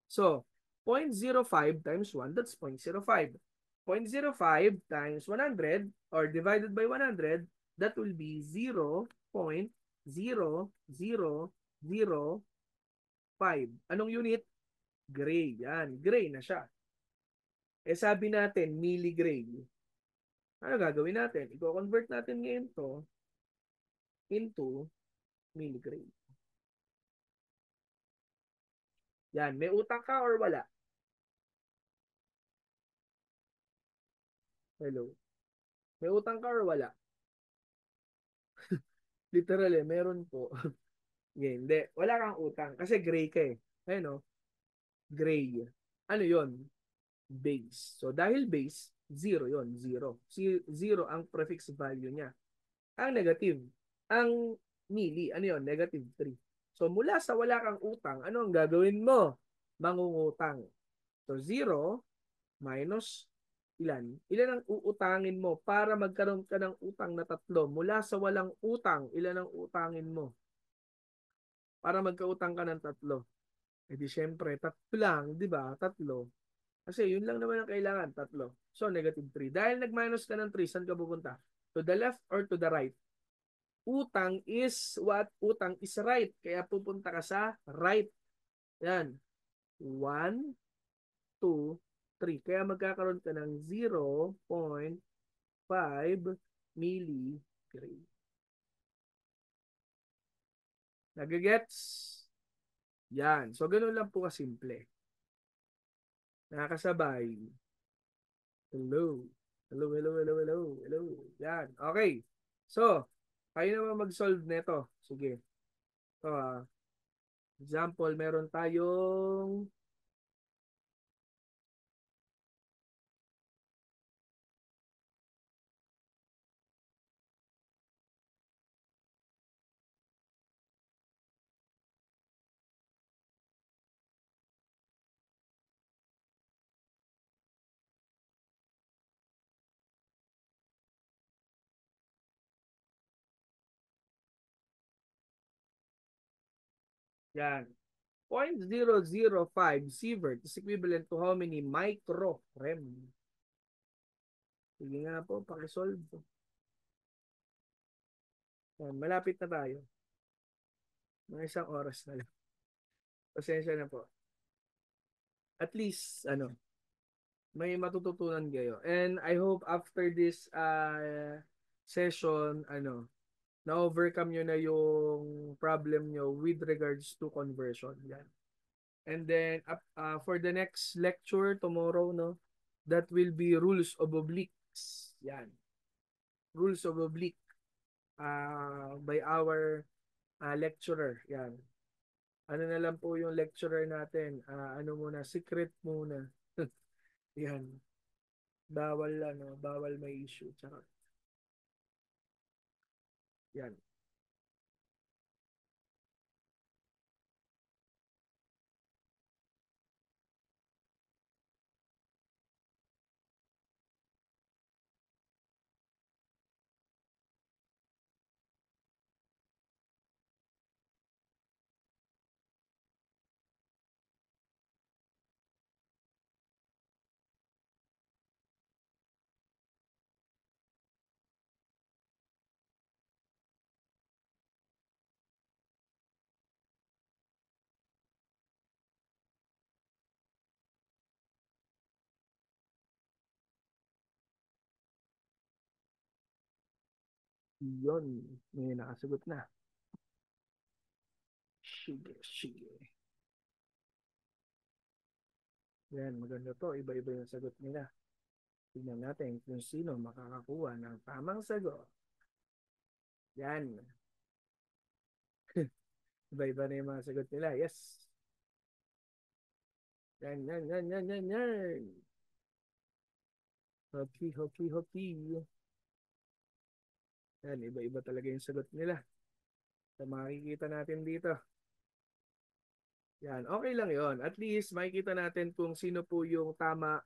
So, 0.05 times 1, that's 0.05. 0.05 times 100 or divided by 100, that will be 0.0005. Anong unit? Gray. Yan. Gray na siya. Eh sabi natin, milligray. Ano gagawin natin? I-convert natin ngayon to into milligray. Yan. May utang ka or wala? Hello? May utang ka or wala? Literally, meron po. Yeah, hindi. Wala kang utang. Kasi gray ka eh. Ayun o. Gray. Ano yon? Base. So, dahil base, zero yon. Zero. Zero ang prefix value niya. Ang negative. Ang milli. Ano yon? Negative 3. So, mula sa wala kang utang, ano ang gagawin mo? Mangungutang. So, zero minus ilan? Ilan ang uutangin mo para magkaroon ka ng utang na tatlo? Mula sa walang utang, ilan ang utangin mo? Para magkautang ka ng tatlo. Eh di syempre, tatlo lang, di ba? Tatlo. Kasi yun lang naman ang kailangan, tatlo. So, negative 3. Dahil nag-minus ka ng 3, saan ka pupunta? To the left or to the right? Utang is what? Utang is right. Kaya pupunta ka sa right. Yan. 1, 2, 3. Kaya magkakaroon ka ng 0.5 milligray. Nagigets? Yan. So, ganun lang po kasimple. Nakakasabay. Hello. Hello, hello, hello, hello, hello. Yan. Okay. So, kayo naman mag-solve nito. Sige. So, example, meron tayong yan. 0.005 sievert is equivalent to how many microrem? Sige nga po, pakisolve. Yan, malapit na tayo. Mga isang oras na lang. Pasensya na po. At least, ano, may matututunan kayo. And I hope after this session, ano, na-overcome nyo na yung problem nyo with regards to conversion. Yan. And then, for the next lecture tomorrow, no, that will be rules of obliques. Yan. Rules of oblique by our lecturer. Yan. Ano na lang po yung lecturer natin? Ano muna? Secret muna. Yan. Bawal, ano, bawal may issue. Tsaka, yan. Yun. May nakasagot na. Sige, sige. Yan, maganda to. Iba-iba yung sagot nila. Tignan natin kung sino makakakuha ng tamang sagot. Yan. Iba-iba na yung mga sagot nila. Yes. Yan, yan, yan, yan, yan, yan. Hoki, hoki, hoki. Yan, iba-iba talaga yung sagot nila. So, makikita natin dito. Yan, okay lang yon. At least makikita natin kung sino po yung tama,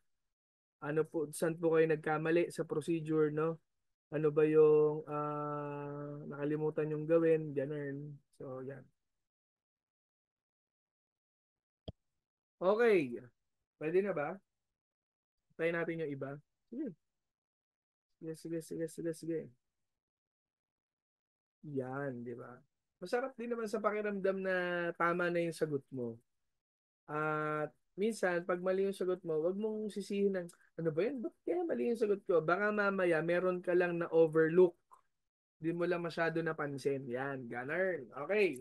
ano po, saan po kayo nagkamali sa procedure, no? Ano ba yung nakalimutan yung gawin, ganun. So, yan. Okay. Pwede na ba? Try natin yung iba. Sige. Sige, sige, sige, sige, sige. Yan, di ba? Masarap din naman sa pakiramdam na tama na yung sagot mo. At minsan, pag mali yung sagot mo, wag mong sisihin ng, ano ba yun? Ba't kaya mali yung sagot ko? Baka mamaya, meron ka lang na overlook. Hindi mo lang masyado napansin. Yan, ganun. Okay.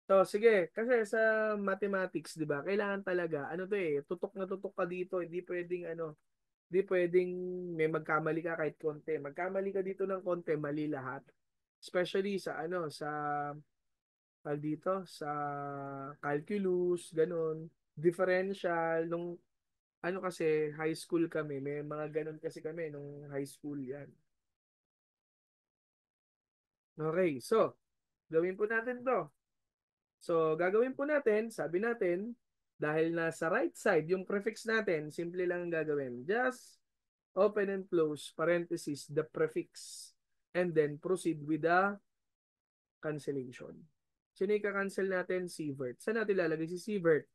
So, sige. Kasi sa mathematics, di ba, kailangan talaga, ano to eh, tutok ka dito. Hindi pwedeng, hindi pwedeng may magkamali ka kahit konti. Magkamali ka dito ng konti, mali lahat. Especially sa, sa dito sa calculus, ganun, differential nung kasi high school kami, may mga ganun kasi kami nung high school 'yan. Okay, so gawin po natin 'to. So gagawin po natin, sabi natin, dahil nasa right side yung prefix natin, simple lang ang gagawin. Just open and close parenthesis the prefix and then proceed with the cancellation. Sino yung cancel natin? Sievert. Saan natin lalagay si Sievert?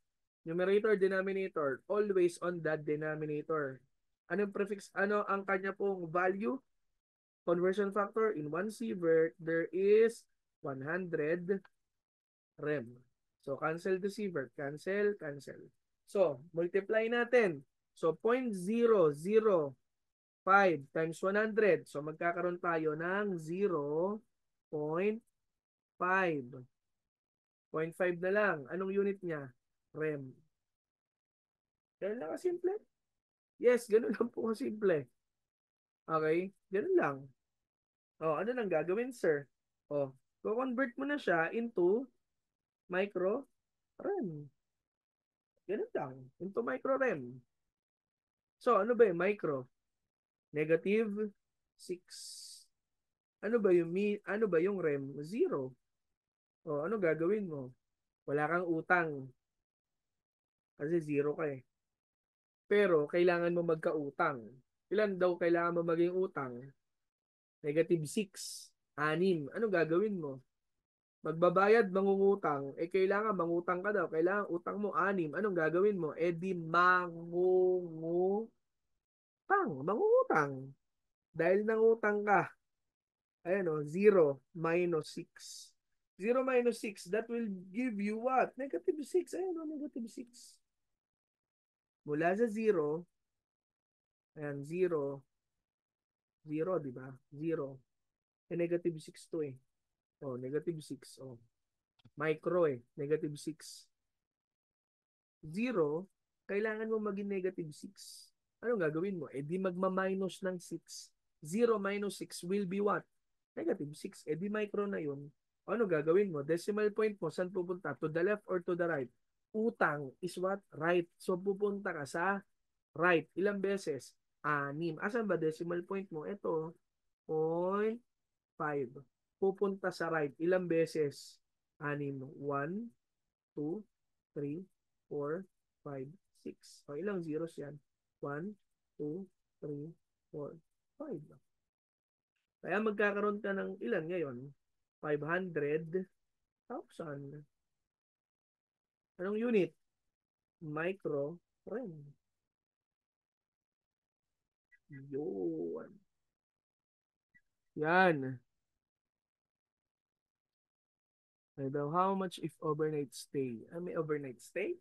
Numerator, denominator, always on that denominator. Anong prefix? Ano ang kanya pong value? Conversion factor in 1 sievert, there is 100 rem. So, cancel the sievert. Cancel, cancel. So, multiply natin. So, 0.005 times 100. So, magkakaroon tayo ng 0.5. 0.5 na lang. Anong unit niya? Rem. Ganun lang kasimple. Yes, ganun lang po kasimple. Okay? Ganun lang. O, ano lang gagawin, sir? O, convert mo na siya into micro rem. Ganun lang. Into micro rem. So, ano ba yung micro? Negative 6. Ano ba yung rem? 0. O, ano gagawin mo? Wala kang utang. Kasi 0 ka eh. Pero, kailangan mo magkautang. Ilan daw kailangan mo maging utang? Negative 6. 6. Ano gagawin mo? Magbabayad, mangungutang. Kailangan mangutang ka daw. Kailangan utang mo 6. Anong gagawin mo? Di mangungutang. Mangungutang. Dahil nangutang ka. Ayan o, 0 minus 6. 0 minus 6, that will give you what? Negative 6. Ayan o, negative 6. Mula sa 0, ayan, 0, 0, di ba? 0. Negative 6 to eh. Oh, negative 6. Oh. Micro eh. Negative 6. 0, kailangan mo maging negative 6. Anong gagawin mo? Di magma-minus ng 6. 0 minus 6 will be what? Negative 6. Di micro na yun. Ano gagawin mo? Decimal point mo, saan pupunta? To the left or to the right? Utang is what? Right. So pupunta ka sa right. Ilang beses? 6. Asan ba decimal point mo? Ito, 0.5. Pupunta sa right. Ilang beses? 6. 1, 2, 3, 4, 5, 6. O, ilang zeros yan? 1, 2, 3, 4, 5. Kaya magkakaroon ka ng ilan ngayon? 500,000. Anong unit? Micro rem. Yun. Yan. How much if overnight stay? May overnight stay?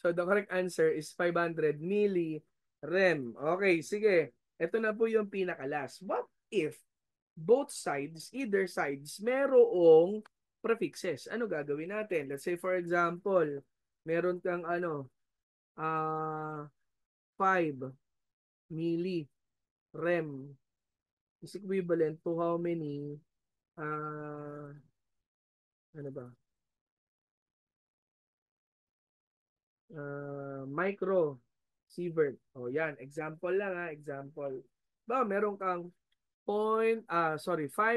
So the correct answer is 500 milli rem. Okay, sige. Ito na po yung pinaka-last. What if both sides, either sides, merong prefixes. Ano gagawin natin? Let's say for example, meron kang 5 milli rem is equivalent to how many ano ba? Micro sievert. O yan, example lang example. Ba, meron kang 5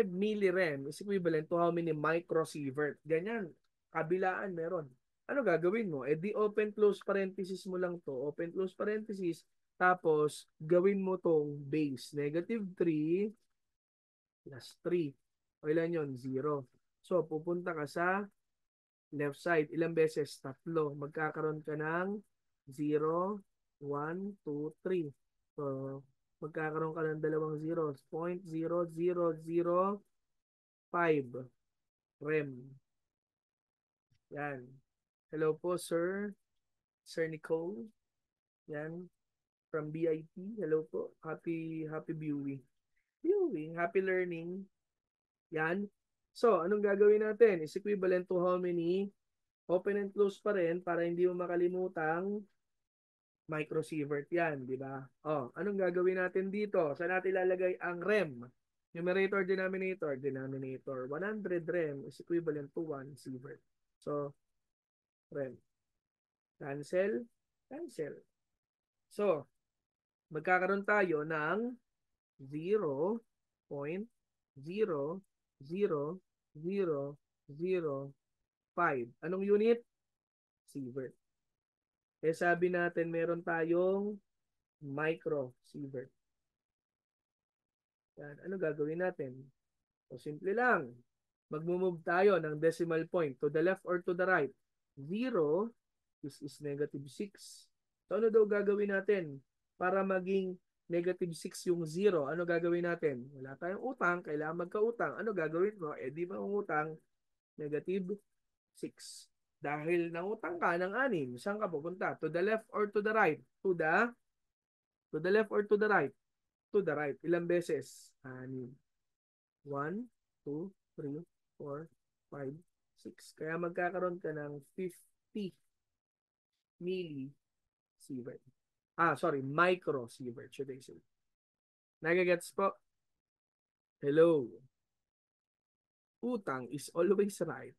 millirem is equivalent to how many microsievert. Ganyan, kabilaan meron. Ano gagawin mo? Di open close parenthesis mo lang to. Open close parenthesis. Tapos, gawin mo tong base. -3 plus 3. O ilan yun? 0. So, pupunta ka sa left side. Ilang beses? 3. Magkakaroon ka ng 0, 1, 2, 3. So, magkakaroon ka ng dalawang zeros. 0.0005 rem. Yan. Hello po, sir. Sir Nicole. Yan. From BIT. Hello po. Happy viewing. Happy learning. Yan. So, anong gagawin natin? Is equivalent to how many? Open and close pa rin para hindi mo makalimutang microsievert yan, di ba? Anong gagawin natin dito? Saan natin ilalagay ang rem? Numerator, denominator. 100 rem is equivalent to 1 sievert. So, rem. Cancel. Cancel. So, magkakaroon tayo ng 0.00005. Anong unit? Sievert. Sabi natin meron tayong microsievert. Yan. Ano gagawin natin? So, simple lang. Magmumove tayo ng decimal point to the left or to the right. 0 is -6. So, ano daw gagawin natin? Para maging -6 yung 0, ano gagawin natin? Wala tayong utang, kailangan magkautang. Ano gagawin mo? Di ba utang? -6. Dahil nangutang ka ng 6, saan ka pupunta? To the left or to the right? To the left or to the right? To the right. Ilang beses? 6. 1, 2, 3, 4, 5, 6. Kaya magkakaroon ka ng 50 millisievert. Microsievert should I say. Nagagets po? Hello. Utang is always right.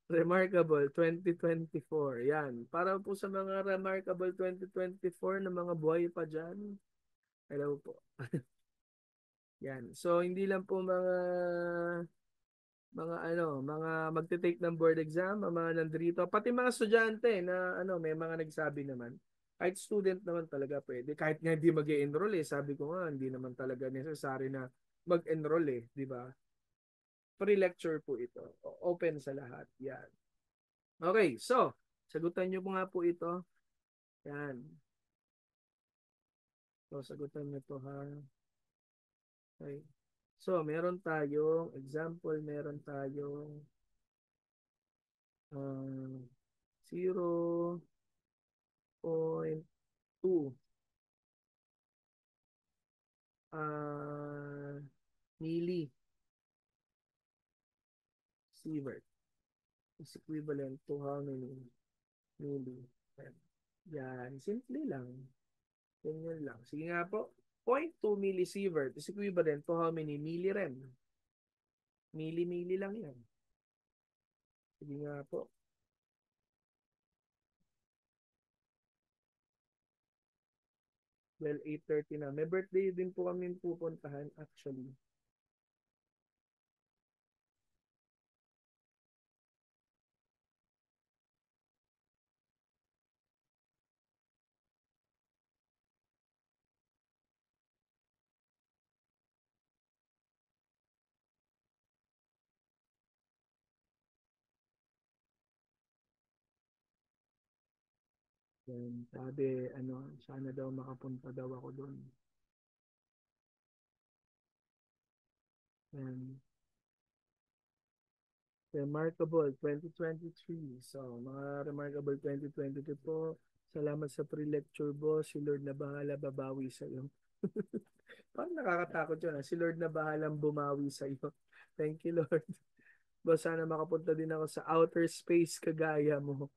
Remarkable 2024. Yan. Para po sa mga Remarkable 2024 na mga buhay pa dyan. Hello po. Yan. So, hindi lang po mga magte-take ng board exam, mga nandito, pati mga estudyante na may mga nagsabi naman. Kahit student naman talaga pwede. Kahit nga hindi mag-enroll sabi ko nga, hindi naman talaga necessary na mag-enroll di ba? Free lecture po ito. Open sa lahat. Yan. Okay, so, sagutan nyo po nga po ito. Yan. So, sagutan nyo to ha. Okay. So, meron tayong example, meron tayong 0.2 milli sievert is equivalent to how many milli? Yan, simple lang. Ganyan lang. Sige nga po. 0.2 millisievert is equivalent to how many millirem? Milli lang yan. Sige nga po. Well, 8:30 na. May birthday din po kami pupuntahan actually. Yan, sabi, sana daw makapunta daw ako doon. Yan. Remarkable 2023. So, mga Remarkable 2022 po. Salamat sa pre-lecture boss. Si Lord na bahala babawi sa iyo. Parang nakakatakot yun. Si Lord na bahalang bumawi sa iyo. Thank you, Lord. Ba, sana makapunta din ako sa outer space kagaya mo.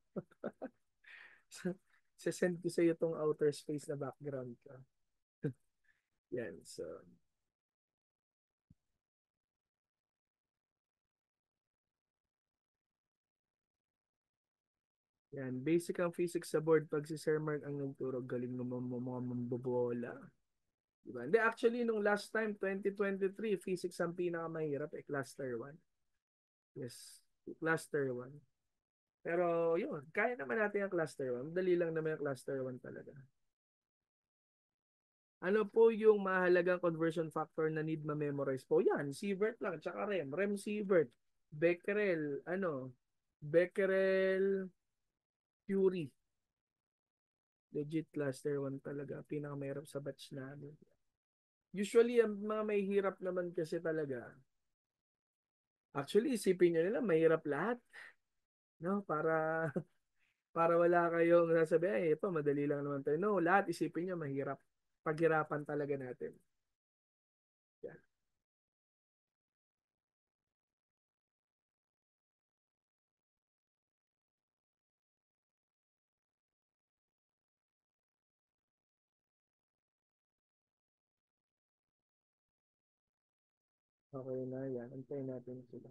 Sesend ko sa iyo tong outer space na background ka. Yan, so. Yan, basic ang physics sa board. Pag si Sir Mark ang nagturo, galing mo mga mambobola. Diba? Hindi, actually, nung last time, 2023, physics ang pinakamahirap, cluster 1. Yes, cluster 1. Pero yun, kaya naman natin ang cluster 1. Dali lang naman yung cluster 1 talaga. Ano po yung mahalagang conversion factor na need ma-memorize po? Yan, Sievert lang, tsaka REM. REM Sievert, Becquerel, Becquerel, Curie. Legit cluster 1 talaga. Pinakamahirap sa batch namin. Usually, ang mga may hirap naman kasi talaga. Actually, isipin nyo nila, mahirap lahat. No? Para wala kayong nasabi, ay, ito, madali lang naman tayo. No, lahat isipin nyo, mahirap. Paghirapan talaga natin. Yan. Okay na yan. Antayin natin sila.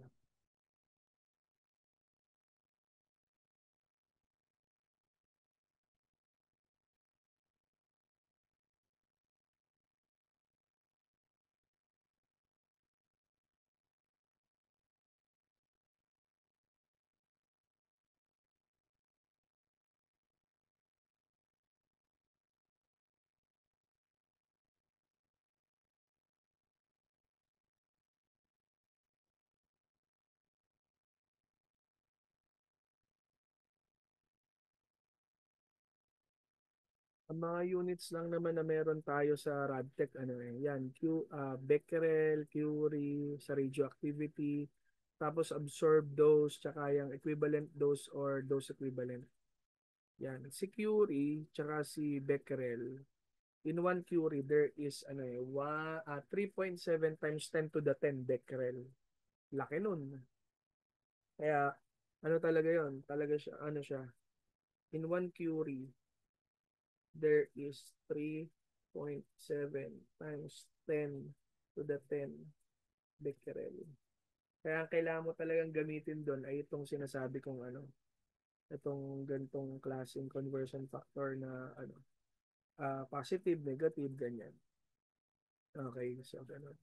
Ang mga units lang naman na meron tayo sa RadTech, yan, Becquerel, Curie, sa radioactivity, tapos absorb dose, tsaka yung equivalent dose or dose equivalent. Yan, si Curie, tsaka si Becquerel, in one Curie, there is 3.7 times 10 to the 10 Becquerel. Laki nun. Kaya, ano talaga yon? Talaga siya, in one Curie, there is 3.7 times 10 to the 10 becquerel. Kaya ang kailangan mo talagang gamitin doon ay itong sinasabi kong itong gantong klaseng conversion factor na positive, negative, ganyan. Okay, so ganun.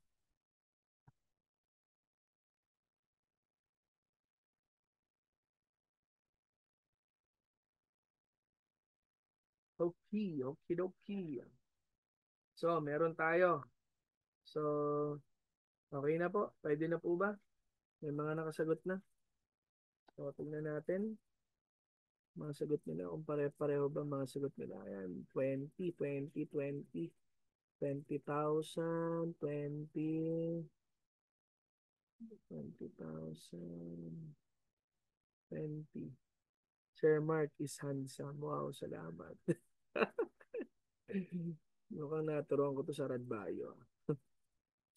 Okay, okay, okay. So, meron tayo. So, okay na po. Pwede na po ba? May mga nakasagot na. So, tingnan natin. Mga sagot nila, kung pare-pareho ba mga sagot nila. Ayan, 20, 20, 20, 20,000, 20, 20,000, 20. Sir Mark is handsome. Wow, salamat. Mukhang naturuan ko to sa Radbayo.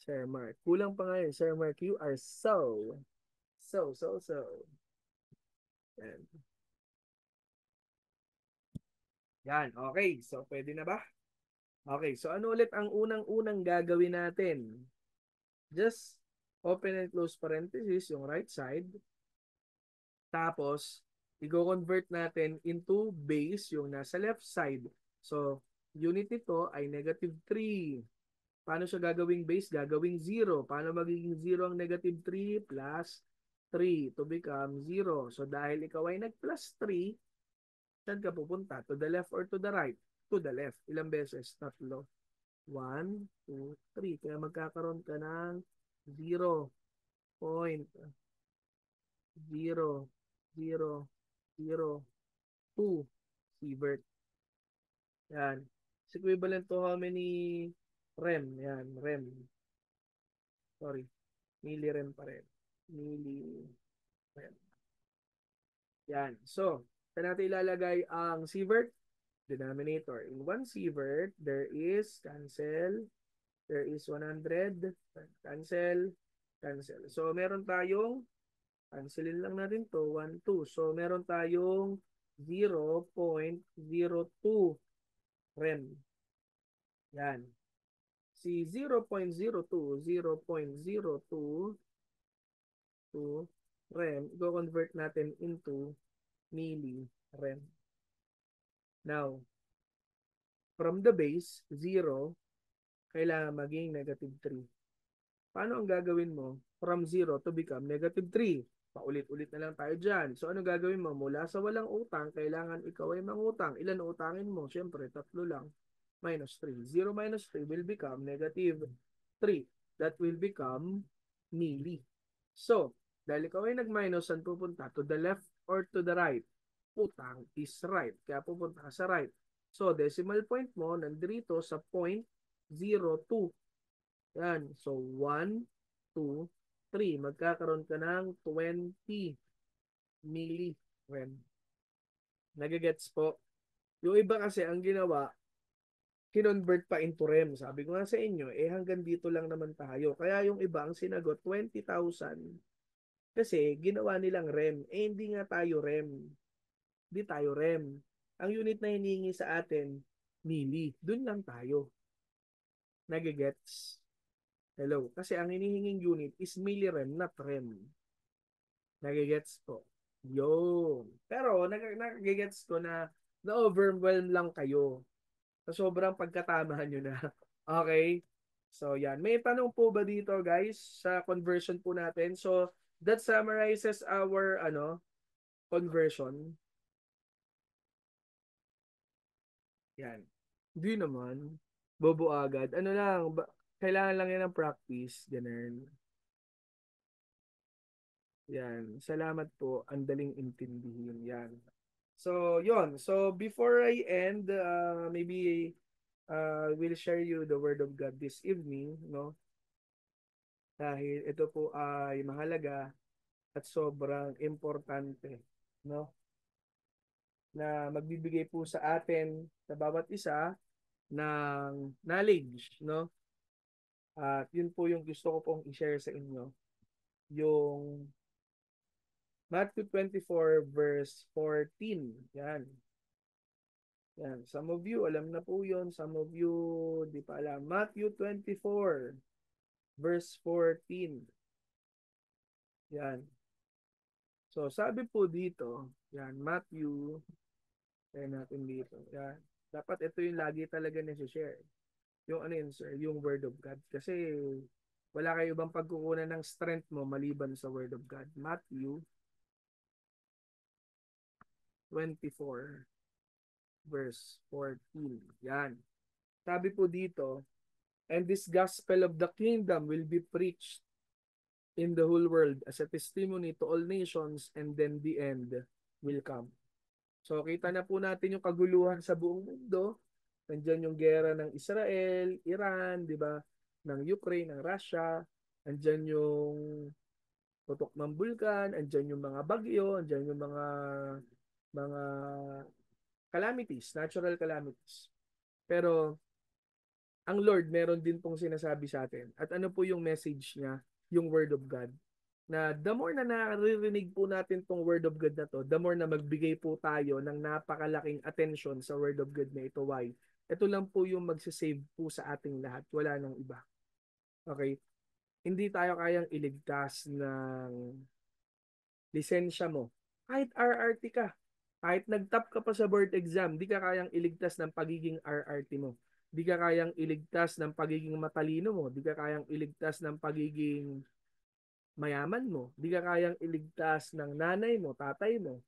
Sir Mark. Kulang pa nga yun. Sir Mark, you are so. Yan. Yan, okay. So, pwede na ba? Okay, so ano ulit ang unang-unang gagawin natin? Just open and close parenthesis, yung right side. Tapos, i-convert natin into base, yung nasa left side. So, unit nito ay -3. Paano siya gagawing base? Gagawing 0. Paano magiging 0 ang -3? Plus 3 to become 0. So, dahil ikaw ay nag-plus 3, saan ka pupunta? To the left or to the right? To the left. Ilang beses? Tatlo. 1, 2, 3. Kaya magkakaroon ka ng 0.0002 sievert. Yan. It's equivalent to how many rem? Yan, rem. Sorry. Millirem pa rin. Millirem. Yan. So, saan natin ilalagay ang sievert? denominator. In 1 sievert, there is cancel, there is 100, cancel, cancel. So, meron tayong, cancelin lang natin to, 1, 2. So, meron tayong 0.02 rem. Yan. Si 0.02, 0.02 rem, i-convert natin into milli-rem. Now, from the base, 0, kailangan maging negative 3. Paano ang gagawin mo from 0 to become negative 3? Paulit-ulit na lang tayo dyan. So, ano gagawin mo? Mula sa walang utang, kailangan ikaw ay mangutang. Ilan utangin mo? Siyempre, 3 lang. Minus 3. 0 minus 3 will become negative 3. That will become milli. So, dahil ikaw ay nag-minus, saan pupunta? To the left or to the right? Utang is right. Kaya pupunta ka sa right. So, decimal point mo nandito sa 0.02. Yan. So, 1, 2, 3. Magkakaroon ka ng 20 millirem. Nagigets po? Yung iba kasi ang ginawa, kinonvert pa into rem. Sabi ko nga sa inyo, hanggang dito lang naman tayo. Kaya yung iba ang sinagot, 20,000. Kasi ginawa nilang rem. Hindi nga tayo rem. Hindi tayo rem. Ang unit na hinihingi sa atin, milli. Doon lang tayo. Nagigets? Hello. Kasi ang hinihinging unit is millirem, not rem. Nagigets po. Yo. Pero nagigets ko na na-overwhelm lang kayo. Sa sobrang pagkatamahan nyo na. Okay? So, yan. May tanong po ba dito, guys, sa conversion po natin? So, that summarizes our, conversion. Yan. Hindi naman. Bobo agad. Ano lang, kailangan lang yan ng practice. Ganun. Yan. Salamat po. Ang daling intindihin. Yan. So, yon. So, before I end, maybe we'll share you the Word of God this evening, no? Dahil ito po ay mahalaga at sobrang importante, no? Na magbibigay po sa atin, sa bawat isa, ng knowledge, no? At yun po yung gusto ko pong i-share sa inyo. Yung Matthew 24 verse 14. Yan. Yan. Some of you, alam na po yun. Some of you, di pa alam. Matthew 24 verse 14. Yan. So, sabi po dito, yan, Matthew, kaya natin dito. Yan. Dapat ito yung lagi talaga nasi-share. Yung ano yun, sir, yung Word of God. Kasi wala kayo ibang pagkukunan ng strength mo maliban sa Word of God. Matthew 24 verse 14. Yan. Sabi po dito, and this gospel of the kingdom will be preached in the whole world as a testimony to all nations, and then the end will come. So, kita na po natin yung kaguluhan sa buong mundo. Nandiyan yung gera ng Israel, Iran, di ba? Ng Ukraine, ng Russia. Nandiyan yung putok ng bulkan, andyan yung mga bagyo, andyan yung mga calamities, natural calamities. Pero ang Lord meron din pong sinasabi sa atin. At ano po yung message niya? Yung Word of God. Na the more na naririnig po natin tong Word of God na to, the more na magbigay po tayo ng napakalaking attention sa Word of God na ito. Why? Ito lang po yung magsisave po sa ating lahat. Wala nang iba. Okay? Hindi tayo kayang iligtas ng lisensya mo. Kahit RRT ka. Kahit nag-top ka pa sa board exam, di ka kayang iligtas ng pagiging RRT mo. Di ka kayang iligtas ng pagiging matalino mo. Di ka kayang iligtas ng pagiging mayaman mo. Di ka kayang iligtas ng nanay mo, tatay mo.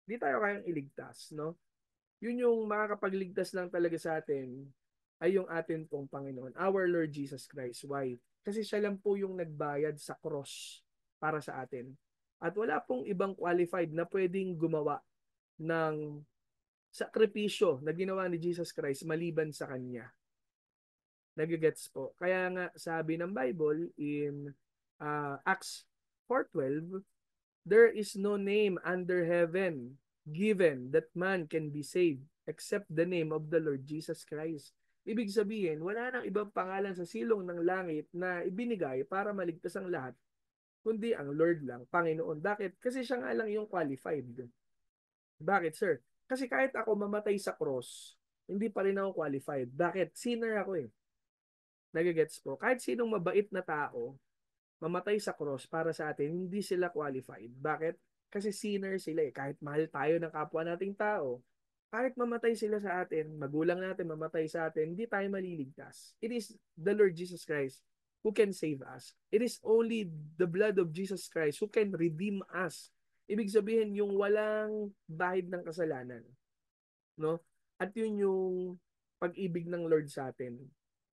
Di tayo kayang iligtas, no? Yun yung makakapagligtas lang talaga sa atin ay yung atin pong Panginoon, our Lord Jesus Christ. Why? Kasi siya lang po yung nagbayad sa cross para sa atin. At wala pong ibang qualified na pwedeng gumawa ng sakripisyo na ginawa ni Jesus Christ maliban sa Kanya. Nagigets po. Kaya nga sabi ng Bible in Acts 4:12, there is no name under heaven given that man can be saved except the name of the Lord Jesus Christ. Ibig sabihin, wala nang ibang pangalan sa silong ng langit na ibinigay para maligtas ang lahat, kundi ang Lord lang, Panginoon. Bakit? Kasi siya nga lang yung qualified. Bakit, sir? Kasi kahit ako mamatay sa cross, hindi pa rin ako qualified. Bakit? Sinner ako eh. Nagigets po? Kahit sinong mabait na tao, mamatay sa cross para sa atin, hindi sila qualified. Bakit? Kasi sinner sila eh. Kahit mahal tayo ng kapwa nating tao, kahit mamatay sila sa atin, magulang natin mamatay sa atin, hindi tayo maliligtas. It is the Lord Jesus Christ who can save us. It is only the blood of Jesus Christ who can redeem us. Ibig sabihin, yung walang bahid ng kasalanan. No? At yun yung pag-ibig ng Lord sa atin,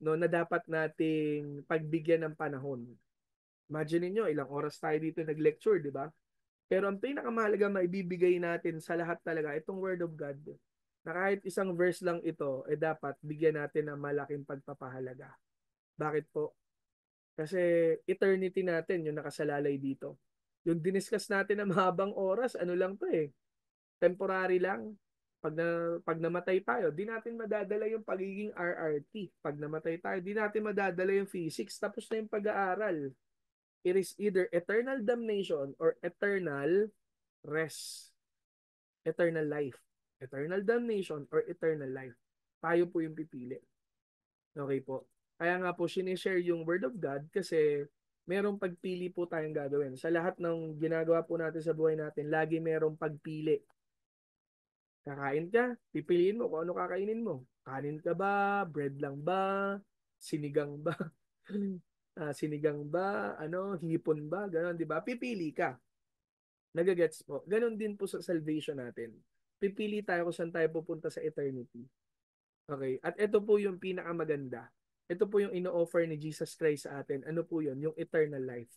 no, na dapat nating pagbigyan ng panahon. Imagine niyo ilang oras tayo dito nag-lecture, di ba? Pero ang pinakamahalaga maibibigay natin sa lahat talaga, itong Word of God, na kahit isang verse lang ito, dapat bigyan natin ng malaking pagpapahalaga. Bakit po? Kasi eternity natin yung nakasalalay dito. Yung diniscuss natin ng mahabang oras, ano lang to eh, temporary lang. Pag namatay tayo, di natin madadala yung pagiging RRT. Pag namatay tayo, di natin madadala yung physics. Tapos na yung pag-aaral. It is either eternal damnation or eternal rest. Eternal life. Eternal damnation or eternal life. Tayo po yung pipili. Okay po. Kaya nga po, sinishare yung Word of God kasi merong pagpili po tayong gagawin. Sa lahat ng ginagawa po natin sa buhay natin, lagi merong pagpili. Kakain ka, pipiliin mo kung ano kakainin mo. Kanin ka ba? Bread lang ba? Sinigang ba? Sinigang ba? Ano? Hipon ba? Ganon, di ba? Pipili ka. Nagagets po. Ganon din po sa salvation natin. Pipili tayo kung saan tayo pupunta sa eternity. Okay? At ito po yung pinakamaganda. Ito po yung ino-offer ni Jesus Christ sa atin. Ano po yun? Yung eternal life.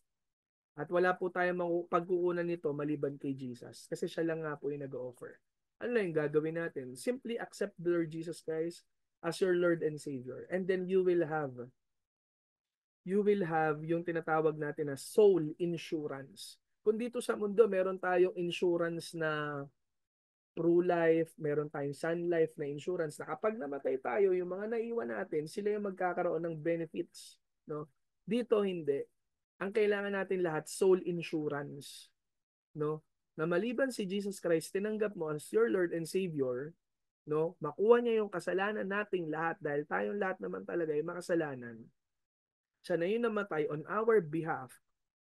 At wala po tayong pagkukunan nito maliban kay Jesus. Kasi siya lang nga po yung nag-offer. Ano na yung gagawin natin? Simply accept the Lord Jesus Christ as your Lord and Savior. And then you will have yung tinatawag natin na soul insurance. Kung dito sa mundo, meron tayong insurance na True Life, meron tayong Sun Life na insurance na kapag namatay tayo, yung mga naiwan natin, sila yung magkakaroon ng benefits. No? Dito hindi. Ang kailangan natin lahat, soul insurance. No? Na maliban si Jesus Christ, tinanggap mo as your Lord and Savior, no? Makuha niya yung kasalanan nating lahat dahil tayong lahat naman talaga ay makasalanan. Siya na yung namatay on our behalf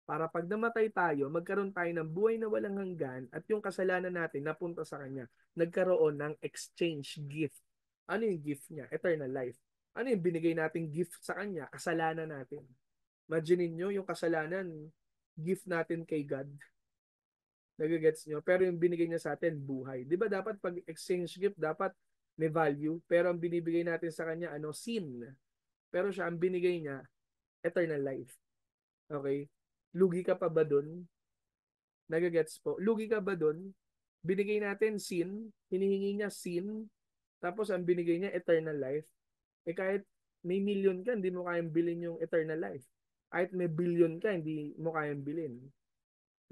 para pag namatay tayo, magkaroon tayo ng buhay na walang hanggan at yung kasalanan natin napunta sa Kanya. Nagkaroon ng exchange gift. Ano yung gift niya? Eternal life. Ano yung binigay nating gift sa Kanya? Kasalanan natin. Imagine niyo yung kasalanan, gift natin kay God. Nagigets nyo? Pero yung binigay niya sa atin, buhay. Di ba dapat pag exchange gift, dapat may value. Pero ang binibigay natin sa Kanya, sin. Pero siya, ang binigay niya, eternal life. Okay? Lugi ka pa ba dun? Nagagets po. Lugi ka ba dun? Binigay natin sin, hinihingi niya sin, tapos ang binigay niya eternal life. Kahit may million ka, hindi mo kayang bilhin yung eternal life. Kahit may billion ka, hindi mo kayang bilhin.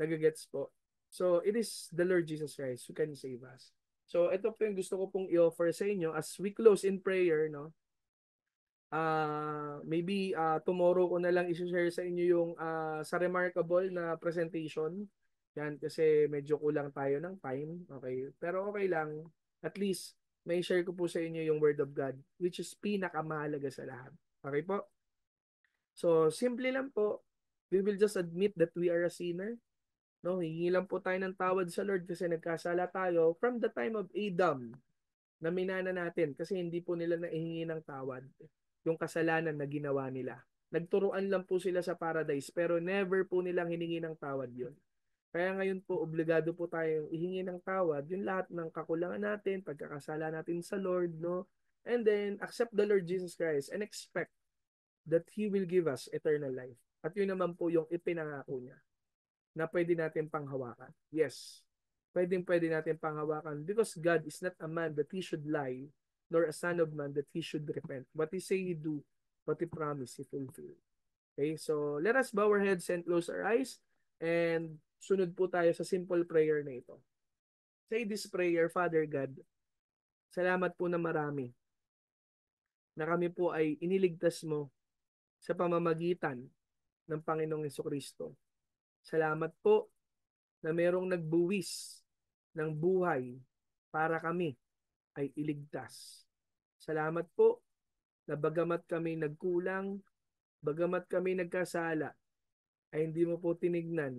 Nagagets po. So, it is the Lord Jesus Christ who can save us. So, ito po yung gusto ko pong i-offer sa inyo as we close in prayer, no? Maybe tomorrow ko na lang i-share sa inyo yung sa remarkable na presentation. Yan, kasi medyo kulang tayo ng time. Okay? Pero okay lang. At least, may share ko po sa inyo yung Word of God, which is pinakamahalaga sa lahat. Okay po? So, simple lang po. We will just admit that we are a sinner. No, hihingi lang po tayo ng tawad sa Lord kasi nagkasala tayo from the time of Adam na minana natin kasi hindi po nila naihingi ng tawad yung kasalanan na ginawa nila. Nagturuan lang po sila sa paradise pero never po nilang hiningi ng tawad yun. Kaya ngayon po, obligado po tayong ihingi ng tawad yung lahat ng kakulangan natin, pagkakasala natin sa Lord, no? And then, accept the Lord Jesus Christ and expect that He will give us eternal life. At yun naman po yung ipinangako niya na pwede natin panghawakan. Yes, pwede natin panghawakan because God is not a man that He should lie, nor a son of man that He should repent. What He say He do, what He promise He fulfill. Okay, so let us bow our heads and close our eyes and sunod po tayo sa simple prayer na ito. Say this prayer, Father God, Salamat po na marami na kami po ay iniligtas mo sa pamamagitan ng Panginoong Hesukristo. Salamat po na merong nagbuwis ng buhay para kami ay iligtas. Salamat po na bagamat kami nagkulang, bagamat kami nagkasala, ay hindi mo po tinignan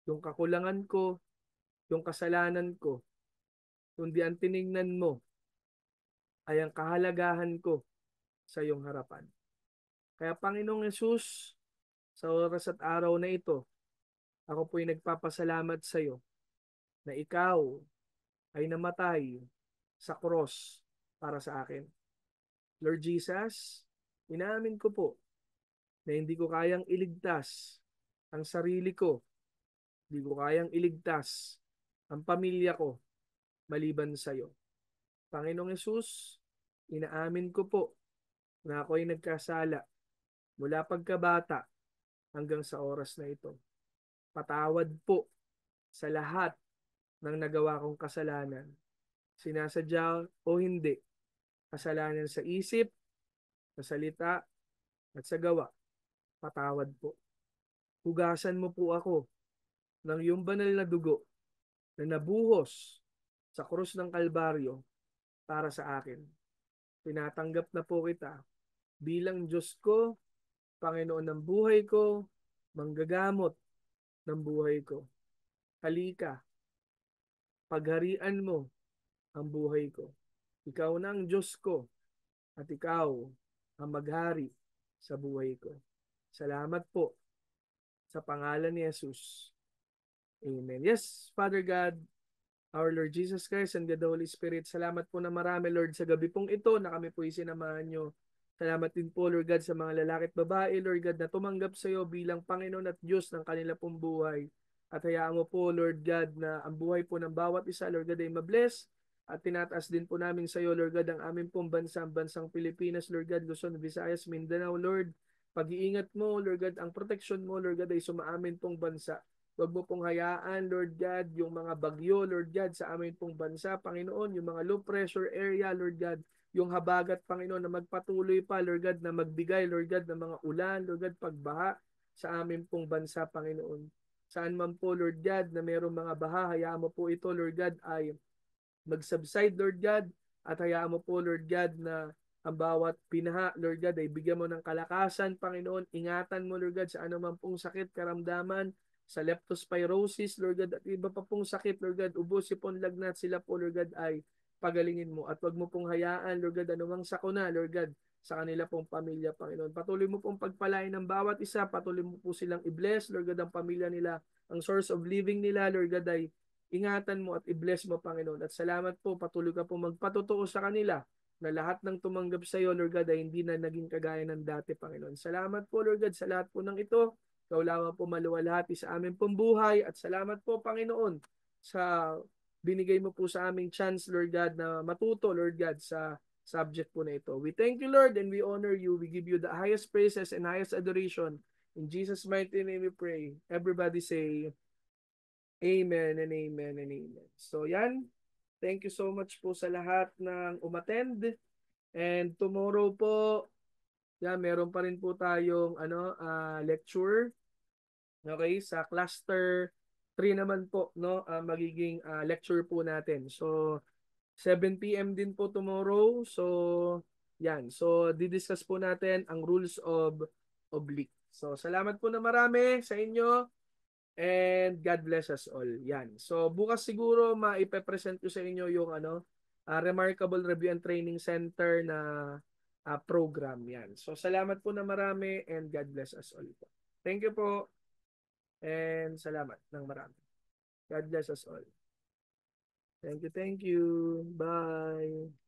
yung kakulangan ko, yung kasalanan ko, kundi ang tinignan mo ay ang kahalagahan ko sa iyong harapan. Kaya Panginoong Yesus, sa oras at araw na ito, ako po'y nagpapasalamat sa iyo na ikaw ay namatay sa cross para sa akin. Lord Jesus, inaamin ko po na hindi ko kayang iligtas ang sarili ko, hindi ko kayang iligtas ang pamilya ko maliban sa iyo. Panginoong Yesus, inaamin ko po na ako ay nagkasala mula pagkabata hanggang sa oras na ito. Patawad po sa lahat ng nagawa kong kasalanan. Sinasadya o hindi, kasalanan sa isip, sa salita, at sa gawa. Patawad po. Hugasan mo po ako ng iyong banal na dugo na nabuhos sa krus ng Kalbaryo para sa akin. Tinatanggap na po kita bilang Diyos ko, Panginoon ng buhay ko, manggagamot ng buhay ko. Halika, pagharian mo ang buhay ko. Ikaw na ang Diyos ko at ikaw ang maghari sa buhay ko. Salamat po sa pangalan ni Jesus. Amen. Yes, Father God, our Lord Jesus Christ and God the Holy Spirit, salamat po na marami, Lord, sa gabi pong ito na kami po isinamahan nyo. Salamat din po, Lord God, sa mga lalaki at babae, Lord God, na tumanggap sa iyo bilang Panginoon at Diyos ng kanila pong buhay. At hayaan mo po, Lord God, na ang buhay po ng bawat isa, Lord God, ay mabless. At tinataas din po namin sa iyo, Lord God, ang aming pong bansa, ang bansang Pilipinas, Lord God, Luzon, Visayas, Mindanao, Lord. Pag-iingat mo, Lord God, ang protection mo, Lord God, ay sumaamin pong bansa. Huwag mo pong hayaan, Lord God, yung mga bagyo, Lord God, sa amin pong bansa, Panginoon, yung mga low pressure area, Lord God, yung habagat, Panginoon, na magpatuloy pa, Lord God, na magbigay, Lord God, ng mga ulan, Lord God, pagbaha sa amin pong bansa, Panginoon. Saan man po, Lord God, na mayroong mga baha, hayaan mo po ito, Lord God, ay mag-subside, Lord God, at hayaan mo po, Lord God, na ang bawat pinaha, Lord God, ay bigyan mo ng kalakasan, Panginoon. Ingatan mo, Lord God, sa anumang pong sakit, karamdaman, sa leptospirosis, Lord God, at iba pa pong sakit, Lord God, ubo, sipon, lagnat, sila po, Lord God, ay pagalingin mo. At wag mo pong hayaan, Lord God, anumang sakuna, Lord God, sa kanila pong pamilya, Panginoon. Patuloy mo pong pagpalain ng bawat isa, patuloy mo po silang i-bless, Lord God, ang pamilya nila, ang source of living nila, Lord God, ay ingatan mo at i-bless mo, Panginoon. At salamat po, patuloy ka po magpatotoo sa kanila na lahat ng tumanggap sa iyo, Lord God, ay hindi na naging kagaya ng dati, Panginoon. Salamat po, Lord God, sa lahat po ng ito. Ikaw lamang po maluwalhati sa aming pong buhay. At salamat po, Panginoon, sa binigay mo po sa aming chance, Lord God, na matuto, Lord God, sa subject po na ito. We thank you, Lord, and we honor you. We give you the highest praises and highest adoration. In Jesus' mighty name we pray. Everybody say, Amen and amen and amen. So yan, thank you so much po sa lahat ng umattend. And tomorrow po, yan, meron pa rin po tayong lecture. Okay, sa cluster 3 naman po, no, magiging lecture po natin. So 7 p.m. din po tomorrow. So yan, so didiscuss po natin ang rules of oblique. So salamat po na marami sa inyo. And God bless us all. Yan. So bukas siguro maipe-present ko sa inyo yung Remarkable Review and Training Center na program yan. So salamat po na marami and God bless us all po. Thank you po and salamat ng marami. God bless us all. Thank you, thank you. Bye.